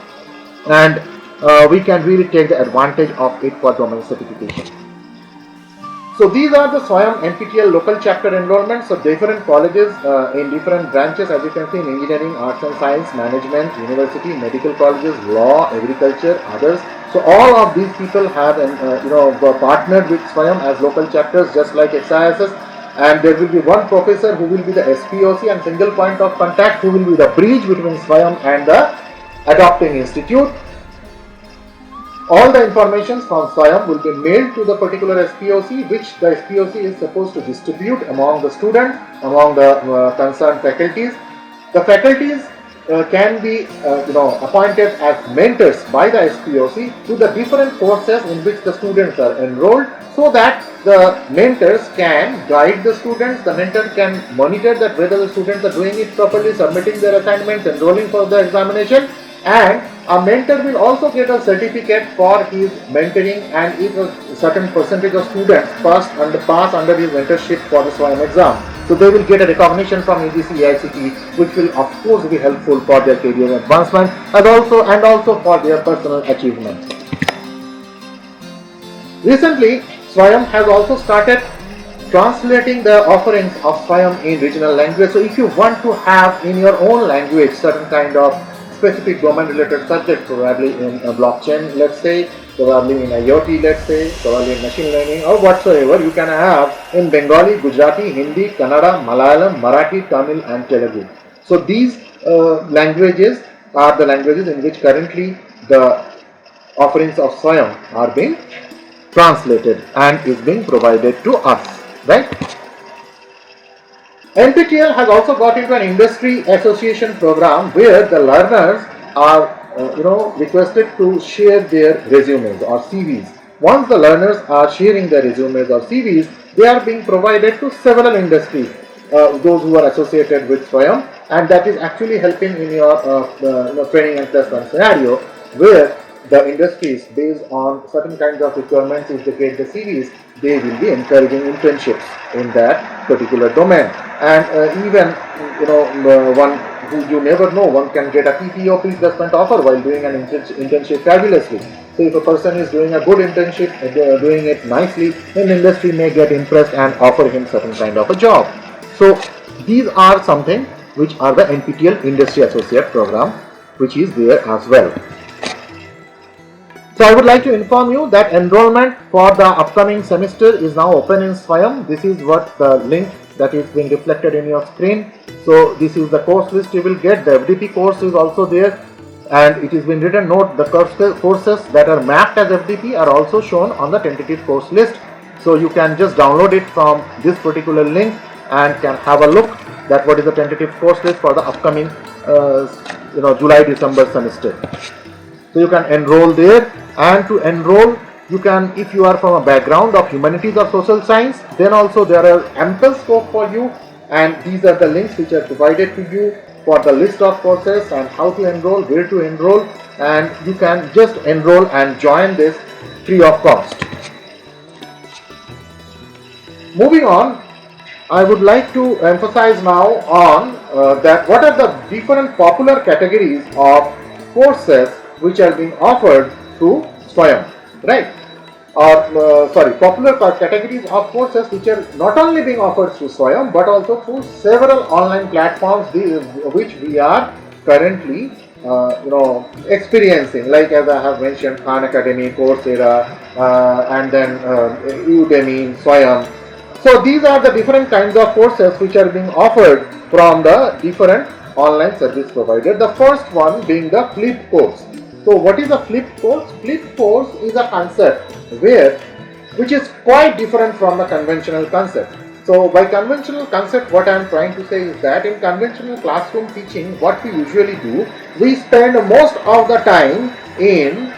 and we can really take the advantage of it for domain certification. So these are the SWAYAM NPTEL local chapter enrollments. So different colleges in different branches, as you can see, in engineering, arts and science, management, university, medical colleges, law, agriculture, others. So all of these people have partnered with SWAYAM as local chapters, just like XISS. And there will be one professor who will be the SPOC and single point of contact, who will be the bridge between SWAYAM and the adopting institute. All the information from SWAYAM will be mailed to the particular SPOC, which the SPOC is supposed to distribute among the students, among the concerned faculties. The faculties can be appointed as mentors by the SPOC to the different courses in which the students are enrolled, so that the mentors can guide the students, the mentor can monitor that whether the students are doing it properly, submitting their assignments, enrolling for the examination, and a mentor will also get a certificate for his mentoring, and if a certain percentage of students pass under his mentorship for the SWAYAM exam, so they will get a recognition from AGC AICTE, which will of course be helpful for their career advancement and also for their personal achievements. Recently, SWAYAM has also started translating the offerings of SWAYAM in regional language. So if you want to have in your own language certain kind of specific domain related subject, probably in blockchain, let's say, probably in IoT, let's say, probably in machine learning or whatsoever, you can have in Bengali, Gujarati, Hindi, Kannada, Malayalam, Marathi, Tamil and Telugu. So these languages are the languages in which currently the offerings of SWAYAM are being translated and is being provided to us, right? NPTEL has also got into an industry association program where the learners are requested to share their resumes or CVs. Once the learners are sharing their resumes or CVs, they are being provided to several industries, those who are associated with SWAYAM, and that is actually helping in your training and placement scenario, where the industries, based on certain kinds of requirements, if they get the CVs, they will be encouraging internships in that particular domain. And even one who you never know, one can get a PPO pre-placement offer while doing an internship fabulously. So if a person is doing a good internship, doing it nicely, then the industry may get impressed and offer him certain kind of a job. So these are something which are the NPTEL Industry Associate Program, which is there as well. So I would like to inform you that enrollment for the upcoming semester is now open in SWAYAM. This is what the link that is being reflected in your screen. So this is the course list you will get. The FDP course is also there, and it has been written, note the courses that are mapped as FDP are also shown on the tentative course list. So you can just download it from this particular link and can have a look that what is the tentative course list for the upcoming July-December semester. So you can enroll there, and to enroll you can, if you are from a background of humanities or social science, then also there are ample scope for you, and these are the links which are provided to you for the list of courses and how to enroll, where to enroll, and you can just enroll and join this free of cost. Moving on, I would like to emphasize now on that what are the different popular categories of courses which are being offered through SWAYAM, right? Or popular categories of courses which are not only being offered through SWAYAM but also through several online platforms which we are currently experiencing, like as I have mentioned, Khan Academy, Coursera, and then Udemy, SWAYAM. So these are the different kinds of courses which are being offered from the different online service provider. The first one being the flipped course. So what is a flipped course? Flipped course is a concept which is quite different from the conventional concept. So by conventional concept, what I am trying to say is that in conventional classroom teaching, what we usually do, we spend most of the time in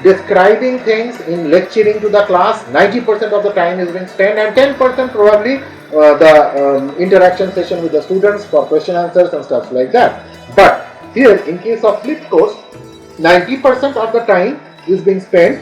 describing things, in lecturing to the class. 90% of the time is being spent, and 10% probably the interaction session with the students for question answers and stuff like that. But here, in case of flipped course, 90% of the time is being spent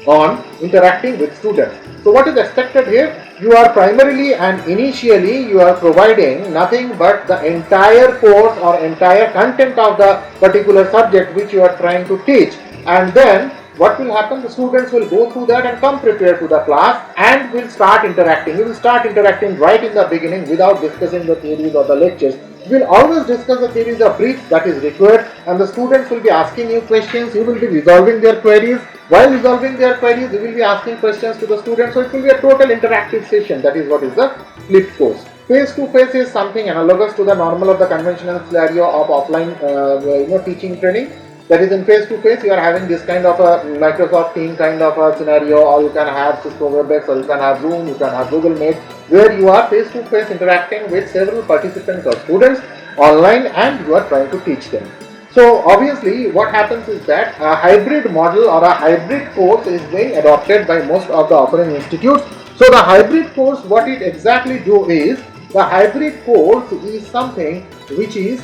on interacting with students. So what is expected here? You are primarily and initially you are providing nothing but the entire course or entire content of the particular subject which you are trying to teach, and then what will happen? The students will go through that and come prepared to the class and will start interacting. You will start interacting right in the beginning without discussing the theories or the lectures. We will always discuss the theories of brief that is required, and the students will be asking you questions. You will be resolving their queries. While resolving their queries, you will be asking questions to the students. So it will be a total interactive session. That is what is the flipped course. Face to face is something analogous to the normal of the conventional scenario of offline teaching training. That is, in face to face you are having this kind of a Microsoft Team kind of a scenario, or you can have Cisco WebEx, or you can have Zoom, you can have Google Meet, where you are face to face interacting with several participants or students, online and you are trying to teach them. So obviously what happens is that a hybrid model or a hybrid course is being adopted by most of the offering institutes. So the hybrid course, what it exactly do is, the hybrid course is something which is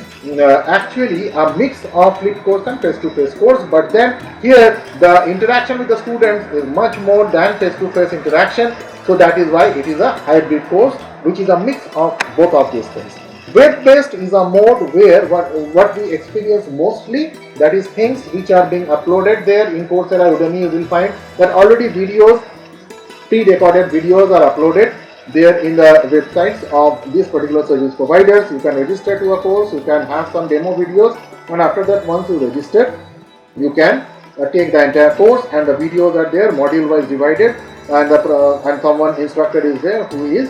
actually a mix of flip course and face-to-face course, but then here the interaction with the students is much more than face-to-face interaction. So that is why it is a hybrid course, which is a mix of both of these things. Web-based is a mode where what we experience mostly, that is things which are being uploaded there in Coursera, Udemy. You will find that already videos, pre-recorded videos are uploaded there in the websites of these particular service providers. You can register to a course, you can have some demo videos, and after that, once you register, you can take the entire course, and the videos are there module wise divided, and someone instructor is there who is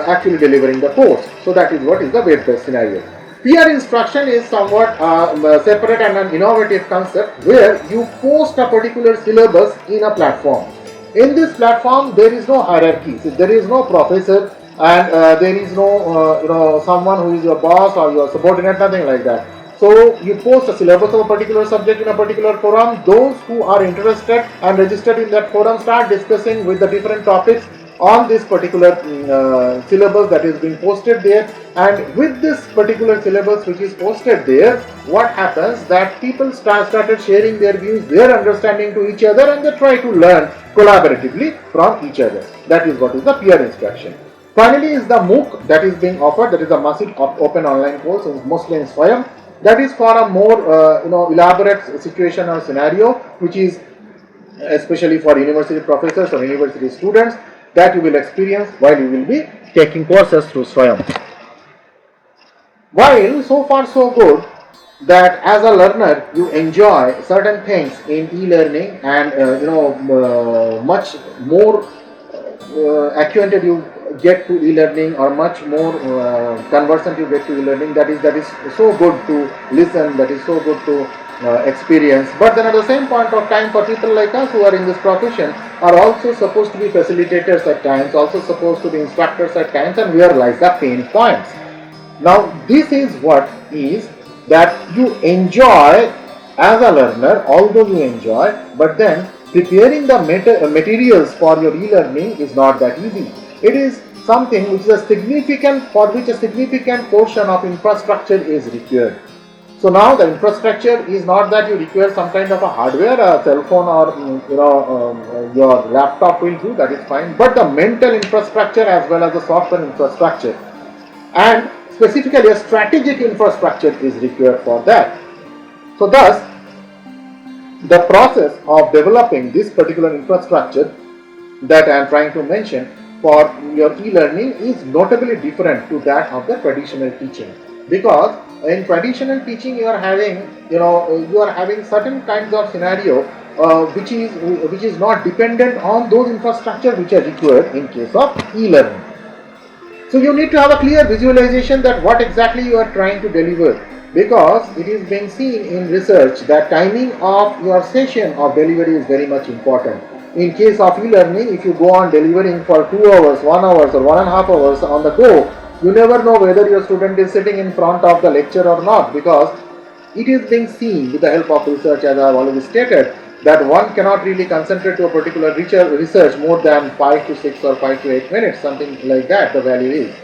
actually delivering the course. So that is what is the web-based scenario. Peer instruction is somewhat separate and an innovative concept where you post a particular syllabus in a platform. In this platform, there is no hierarchy. So there is no professor, and there is no someone who is your boss or your subordinate, nothing like that. So you post a syllabus of a particular subject in a particular forum. Those who are interested and registered in that forum start discussing with the different topics on this particular syllabus that is being posted there. And with this particular syllabus which is posted there, what happens that people started sharing their views, their understanding to each other, and they try to learn collaboratively from each other. That is what is the peer instruction. Finally is the MOOC that is being offered, that is a massive open online course, mostly in Swayam. That is for a more elaborate situation or scenario, which is especially for university professors or university students, that you will experience while you will be taking courses through Swayam. While so far so good, that as a learner you enjoy certain things in e-learning, and much more acquainted you get to e-learning, or much more conversant you get to e-learning. That is so good to listen, that is so good to experience. But then at the same point of time, for people like us who are in this profession, are also supposed to be facilitators at times, also supposed to be instructors at times, and where lies the pain points. Now this is what is that you enjoy as a learner, although you enjoy, but then preparing the materials for your e-learning is not that easy. It is something which is a significant portion of infrastructure is required. So now the infrastructure is not that you require some kind of a hardware, a cell phone, or your laptop will do, that is fine. But the mental infrastructure as well as the software infrastructure, and specifically a strategic infrastructure is required for that. So thus, the process of developing this particular infrastructure that I am trying to mention for your e-learning is notably different to that of the traditional teaching, because in traditional teaching you are having certain kinds of scenario which is not dependent on those infrastructure which are required in case of e-learning. So you need to have a clear visualization that what exactly you are trying to deliver, because it is being seen in research that timing of your session of delivery is very much important. In case of e-learning, if you go on delivering for 2 hours, 1 hour or 1.5 hours on the go, you never know whether your student is sitting in front of the lecture or not, because it is being seen with the help of research, as I have already stated, that one cannot really concentrate to a particular research more than 5 to 6 or 5 to 8 minutes, something like that the value is.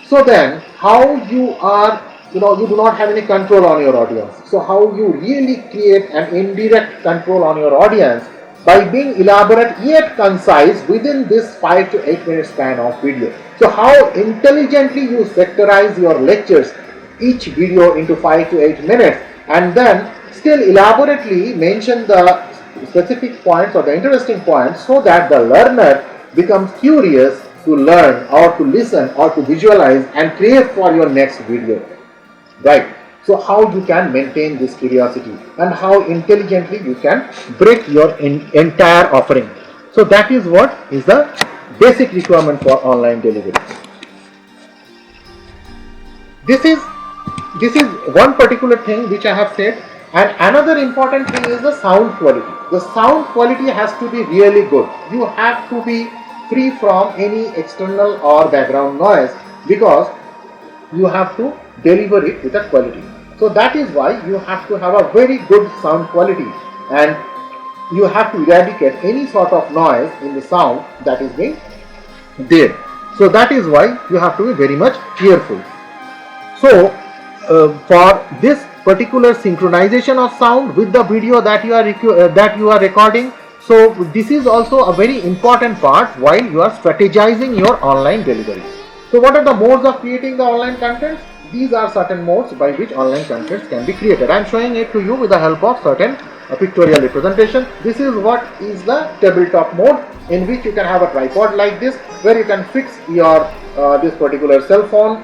So then how you are, you do not have any control on your audience. So how you really create an indirect control on your audience by being elaborate yet concise within this 5 to 8 minute span of video. So how intelligently you sectorize your lectures, each video into 5 to 8 minutes, and then still elaborately mention the specific points or the interesting points, so that the learner becomes curious to learn or to listen or to visualize and crave for your next video. Right? So how you can maintain this curiosity and how intelligently you can break your entire offering. So that is what is the basic requirement for online delivery. This is one particular thing which I have said, and another important thing is the sound quality. The sound quality has to be really good. You have to be free from any external or background noise, because you have to deliver it with a quality. So that is why you have to have a very good sound quality, and you have to eradicate any sort of noise in the sound that is being there. So that is why you have to be very much careful. So for this particular synchronization of sound with the video that you are recording, so this is also a very important part while you are strategizing your online delivery. So what are the modes of creating the online content? These are certain modes by which online contents can be created. I am showing it to you with the help of certain pictorial representation. This is what is the tabletop mode, in which you can have a tripod like this, where you can fix your this particular cell phone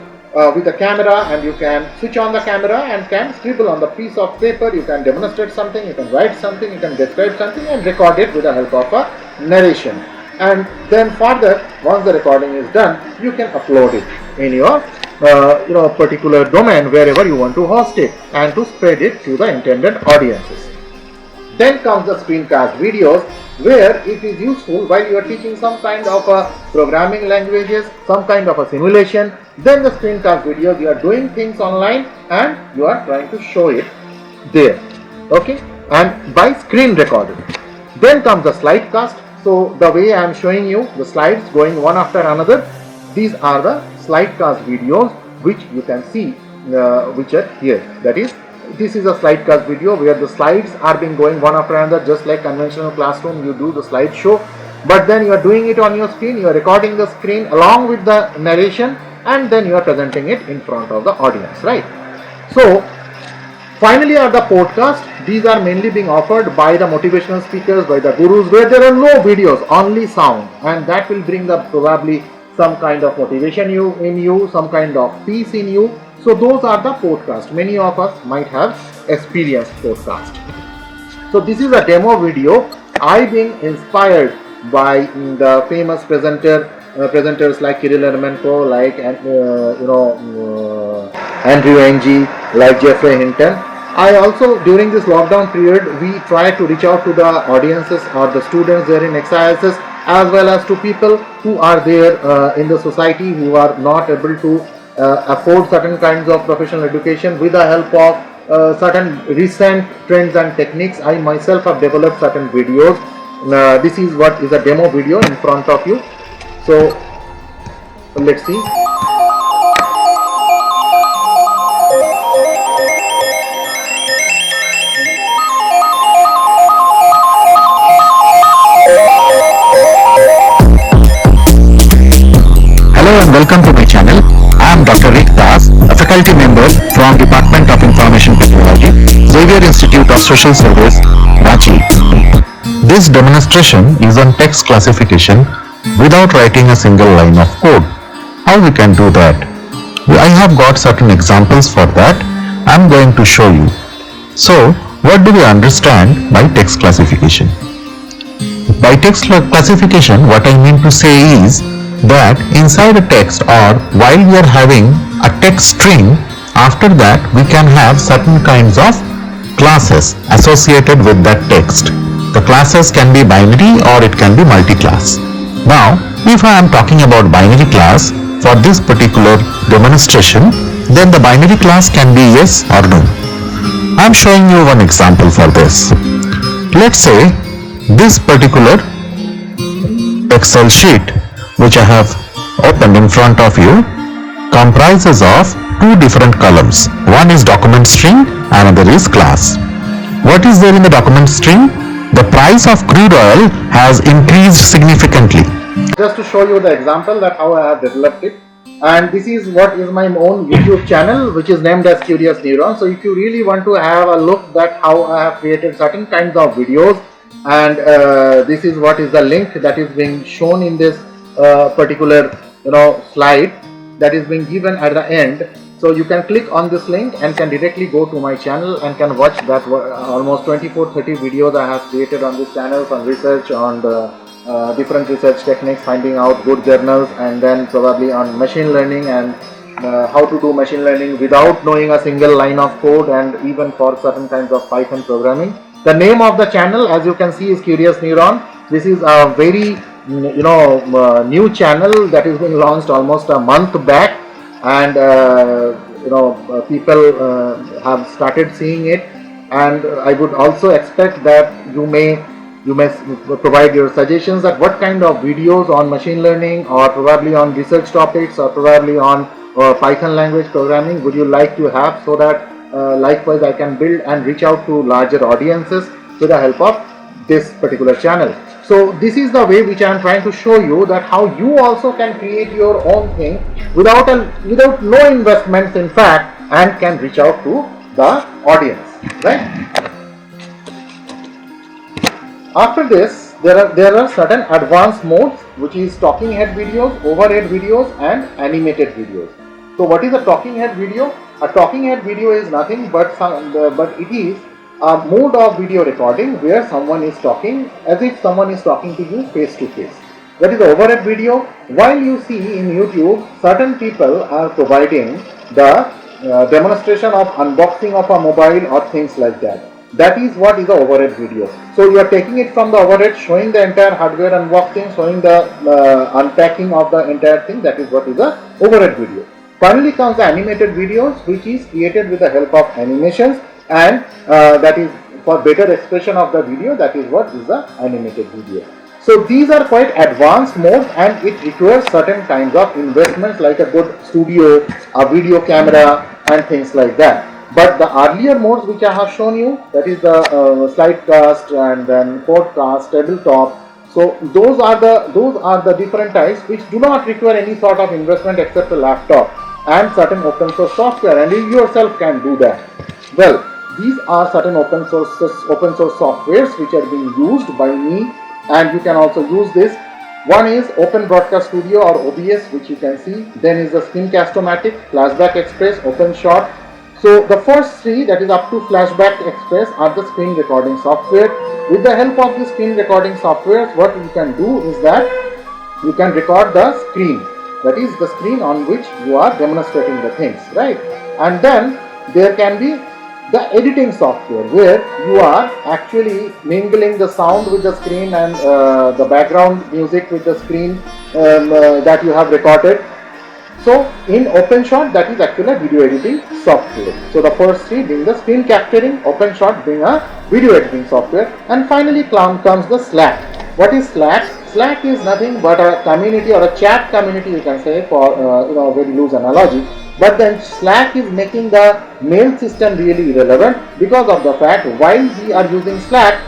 with a camera, and you can switch on the camera and can scribble on the piece of paper. You can demonstrate something, you can write something, you can describe something and record it with the help of a narration. And then further, once the recording is done, you can upload it in your particular domain wherever you want to host it, and to spread it to the intended audiences. Then comes the screencast videos, where it is useful while you are teaching some kind of a programming languages, some kind of a simulation. Then the screencast videos, you are doing things online and you are trying to show it there, okay, and by screen recording. Then comes the slidecast. So the way I am showing you the slides going one after another, these are the slidecast videos which you can see, which are here. That is, this is a slidecast video where the slides are being going one after another, just like conventional classroom you do the slideshow, but then you are doing it on your screen, you are recording the screen along with the narration, and then you are presenting it in front of the audience, right? So finally are the podcast. These are mainly being offered by the motivational speakers, by the gurus, where there are no videos, only sound, and that will bring the probably some kind of motivation in you, some kind of peace in you. So those are the podcasts. Many of us might have experienced podcast. So this is a demo video. I being inspired by the famous presenters like Kirill Ermenko, like Andrew Ng, like Jeffrey Hinton. I also, during this lockdown period, we try to reach out to the audiences or the students there in XISS, as well as to people who are there in the society who are not able to afford certain kinds of professional education. With the help of certain recent trends and techniques, I myself have developed certain videos. This is what is a demo video in front of you. So let's see. Hello and welcome to my channel. I am Dr. Rick Das, a faculty member from Department of Information Technology, Xavier Institute of Social Service, Ranchi. This demonstration is on text classification without writing a single line of code. How we can do that? I have got certain examples for that. I am going to show you. So, what do we understand by text classification? By text classification, what I mean to say is that inside a text, or while we are having a text string, after that we can have certain kinds of classes associated with that text. The classes can be binary or it can be multi-class. Now, if I am talking about binary class for this particular demonstration, then the binary class can be yes or no. I am showing you one example for this. Let's say this particular Excel sheet which I have opened in front of you comprises of two different columns. One is document string, another is class. What is there in the document string? The price of crude oil has increased significantly. Just to show you the example that how I have developed it, and this is what is my own YouTube channel, which is named as Curious Neuron. So if you really want to have a look at how I have created certain kinds of videos, and this is what is the link that is being shown in this particular slide that is being given at the end. So you can click on this link and can directly go to my channel and can watch that almost 24-30 videos I have created on this channel, on research, on different research techniques, finding out good journals, and then probably on machine learning and how to do machine learning without knowing a single line of code, and even for certain kinds of Python programming. The name of the channel, as you can see, is Curious Neuron. This is a very new channel that is being launched almost a month back, and people have started seeing it, and I would also expect that you may provide your suggestions that what kind of videos on machine learning, or probably on research topics, or probably on Python language programming would you like to have, so that likewise I can build and reach out to larger audiences with the help of this particular channel. So this is the way which I am trying to show you, that how you also can create your own thing without no investments in fact, and can reach out to the audience, right? After this, there are certain advanced modes, which is talking head videos, overhead videos, and animated videos. So what is a talking head video? A talking head video is nothing but it is a mode of video recording where someone is talking as if someone is talking to you face to face. That is the overhead video. While you see in YouTube, certain people are providing the demonstration of unboxing of a mobile or things like that. That is what is the overhead video. So you are taking it from the overhead, showing the entire hardware unboxing, showing the unpacking of the entire thing. That is what is the overhead video. Finally comes the animated videos, which is created with the help of animations, and that is for better expression of the video. That is what is the animated video. So these are quite advanced modes, and it requires certain kinds of investments like a good studio, a video camera, and things like that. But the earlier modes which I have shown you, that is the slidecast and then podcast, tabletop. So those are the different types which do not require any sort of investment except a laptop and certain open source software, and you yourself can do that. Well, these are certain open source softwares which are being used by me, and you can also use this. One is Open Broadcast Studio or OBS, which you can see. Then is the Screencast-O-Matic, Flashback Express, OpenShot. So the first three, that is up to Flashback Express, are the screen recording software. With the help of the screen recording software, what you can do is that you can record the screen. That is the screen on which you are demonstrating the things, right? And then there can be the editing software where you are actually mingling the sound with the screen and the background music with the screen that you have recorded. So in OpenShot, that is actually a video editing software. So the first three being the screen capturing, OpenShot being a video editing software, and finally comes the Slack. What is Slack? Slack is nothing but a community or a chat community, you can say, for a very loose analogy. But then Slack is making the mail system really irrelevant because of the fact, while we are using Slack,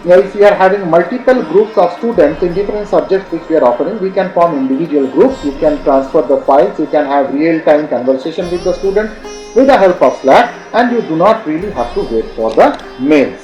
if we are having multiple groups of students in different subjects which we are offering, we can form individual groups, you can transfer the files, you can have real-time conversation with the students with the help of Slack, and you do not really have to wait for the mails.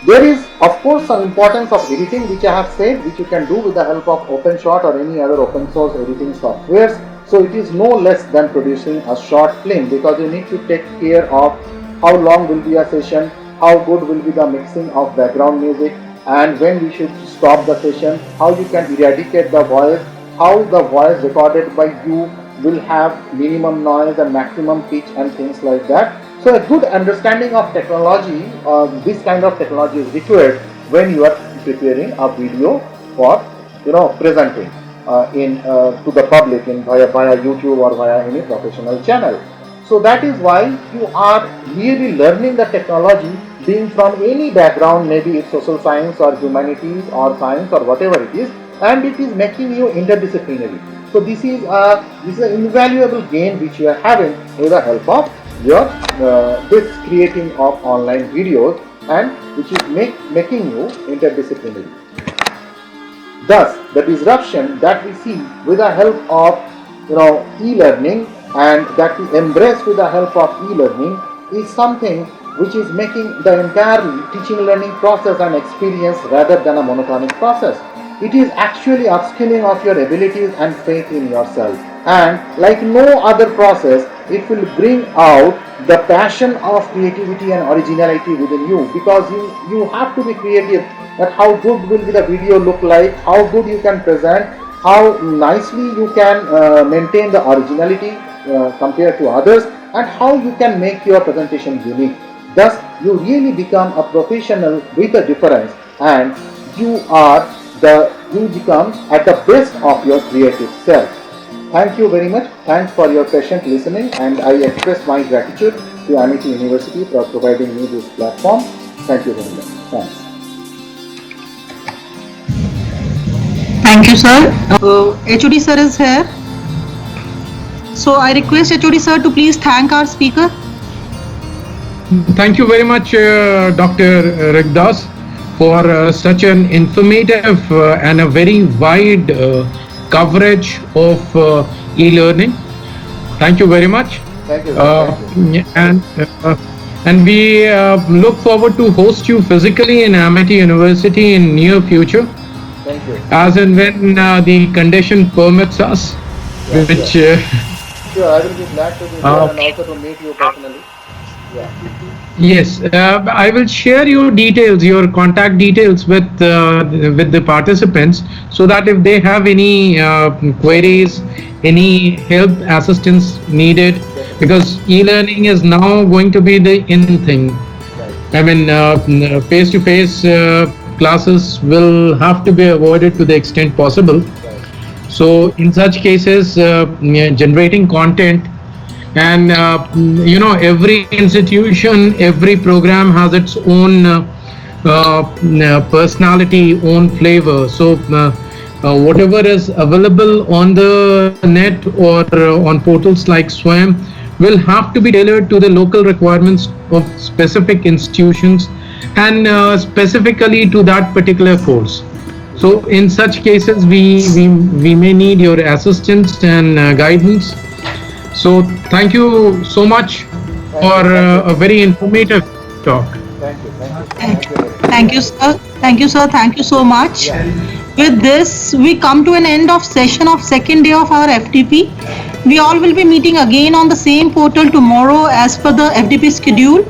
There is of course some importance of editing, which I have said, which you can do with the help of OpenShot or any other open source editing softwares. So it is no less than producing a short film, because you need to take care of how long will be a session, how good will be the mixing of background music, and when we should stop the session, how you can eradicate the voice, how the voice recorded by you will have minimum noise and maximum pitch and things like that. So a good understanding of technology, this kind of technology is required when you are preparing a video for presenting to the public via YouTube or via any professional channel. So that is why you are really learning the technology, being from any background, maybe it's social science or humanities or science or whatever it is, and it is making you interdisciplinary. So this is an invaluable gain which you are having with the help of your this creating of online videos, and which is making you interdisciplinary. Thus, the disruption that we see with the help of e-learning, and that we embrace with the help of e-learning, is something which is making the entire teaching learning process an experience rather than a monotonic process. It is actually upskilling of your abilities and faith in yourself, and like no other process, it will bring out the passion of creativity and originality within you, because you have to be creative, that how good will be the video look like, how good you can present, how nicely you can maintain the originality compared to others, and how you can make your presentation unique. Thus, you really become a professional with a difference, and you become at the best of your creative self. Thank you very much. Thanks for your patient listening, and I express my gratitude to Amity University for providing me this platform. Thank you very much. Thanks. Thank you, sir. HOD sir is here. So I request HOD sir to please thank our speaker. Thank you very much, Dr. Rigdas, for such an informative and a very wide coverage of e-learning. Thank you very much. Thank you. Thank you. And we look forward to host you physically in Amity University in near future, Thank you. as and when the condition permits us. Yes, which Sure, I will be glad to be there and also to meet you personally. Yeah. Yes, I will share your details, your contact details with the participants, so that if they have any queries, any help, assistance needed, because e-learning is now going to be the in thing. Right. I mean, face-to-face classes will have to be avoided to the extent possible. Right. So in such cases, generating content, and every institution, every program has its own personality, own flavor. So whatever is available on the net or on portals like SWAYAM will have to be tailored to the local requirements of specific institutions and specifically to that particular course. So in such cases, we may need your assistance and guidance. So thank you so much for a very informative talk. Thank you. Thank you. Thank you, sir. Thank you, sir. Thank you so much. With this, we come to an end of session of second day of our FDP. We all will be meeting again on the same portal tomorrow as per the FDP schedule.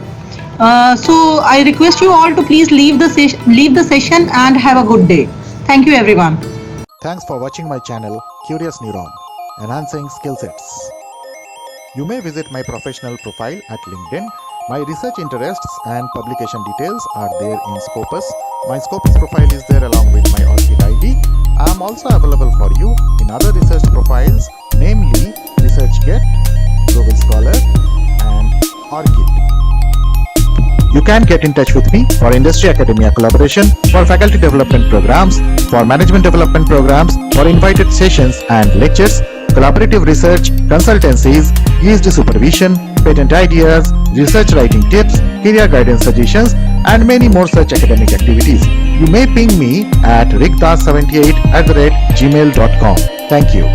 So I request you all to please leave the session and have a good day. Thank you, everyone. Thanks for watching my channel Curious Neuron, enhancing skill sets. You may visit my professional profile at LinkedIn. My research interests and publication details are there in Scopus. My Scopus profile is there along with my ORCID ID. I am also available for you in other research profiles, namely ResearchGate, Google Scholar, and ORCID. You can get in touch with me for industry academia collaboration, for faculty development programs, for management development programs, for invited sessions and lectures, collaborative research, consultancies, ESD supervision, patent ideas, research writing tips, career guidance suggestions, and many more such academic activities. You may ping me at rigdas78@gmail.com. Thank you.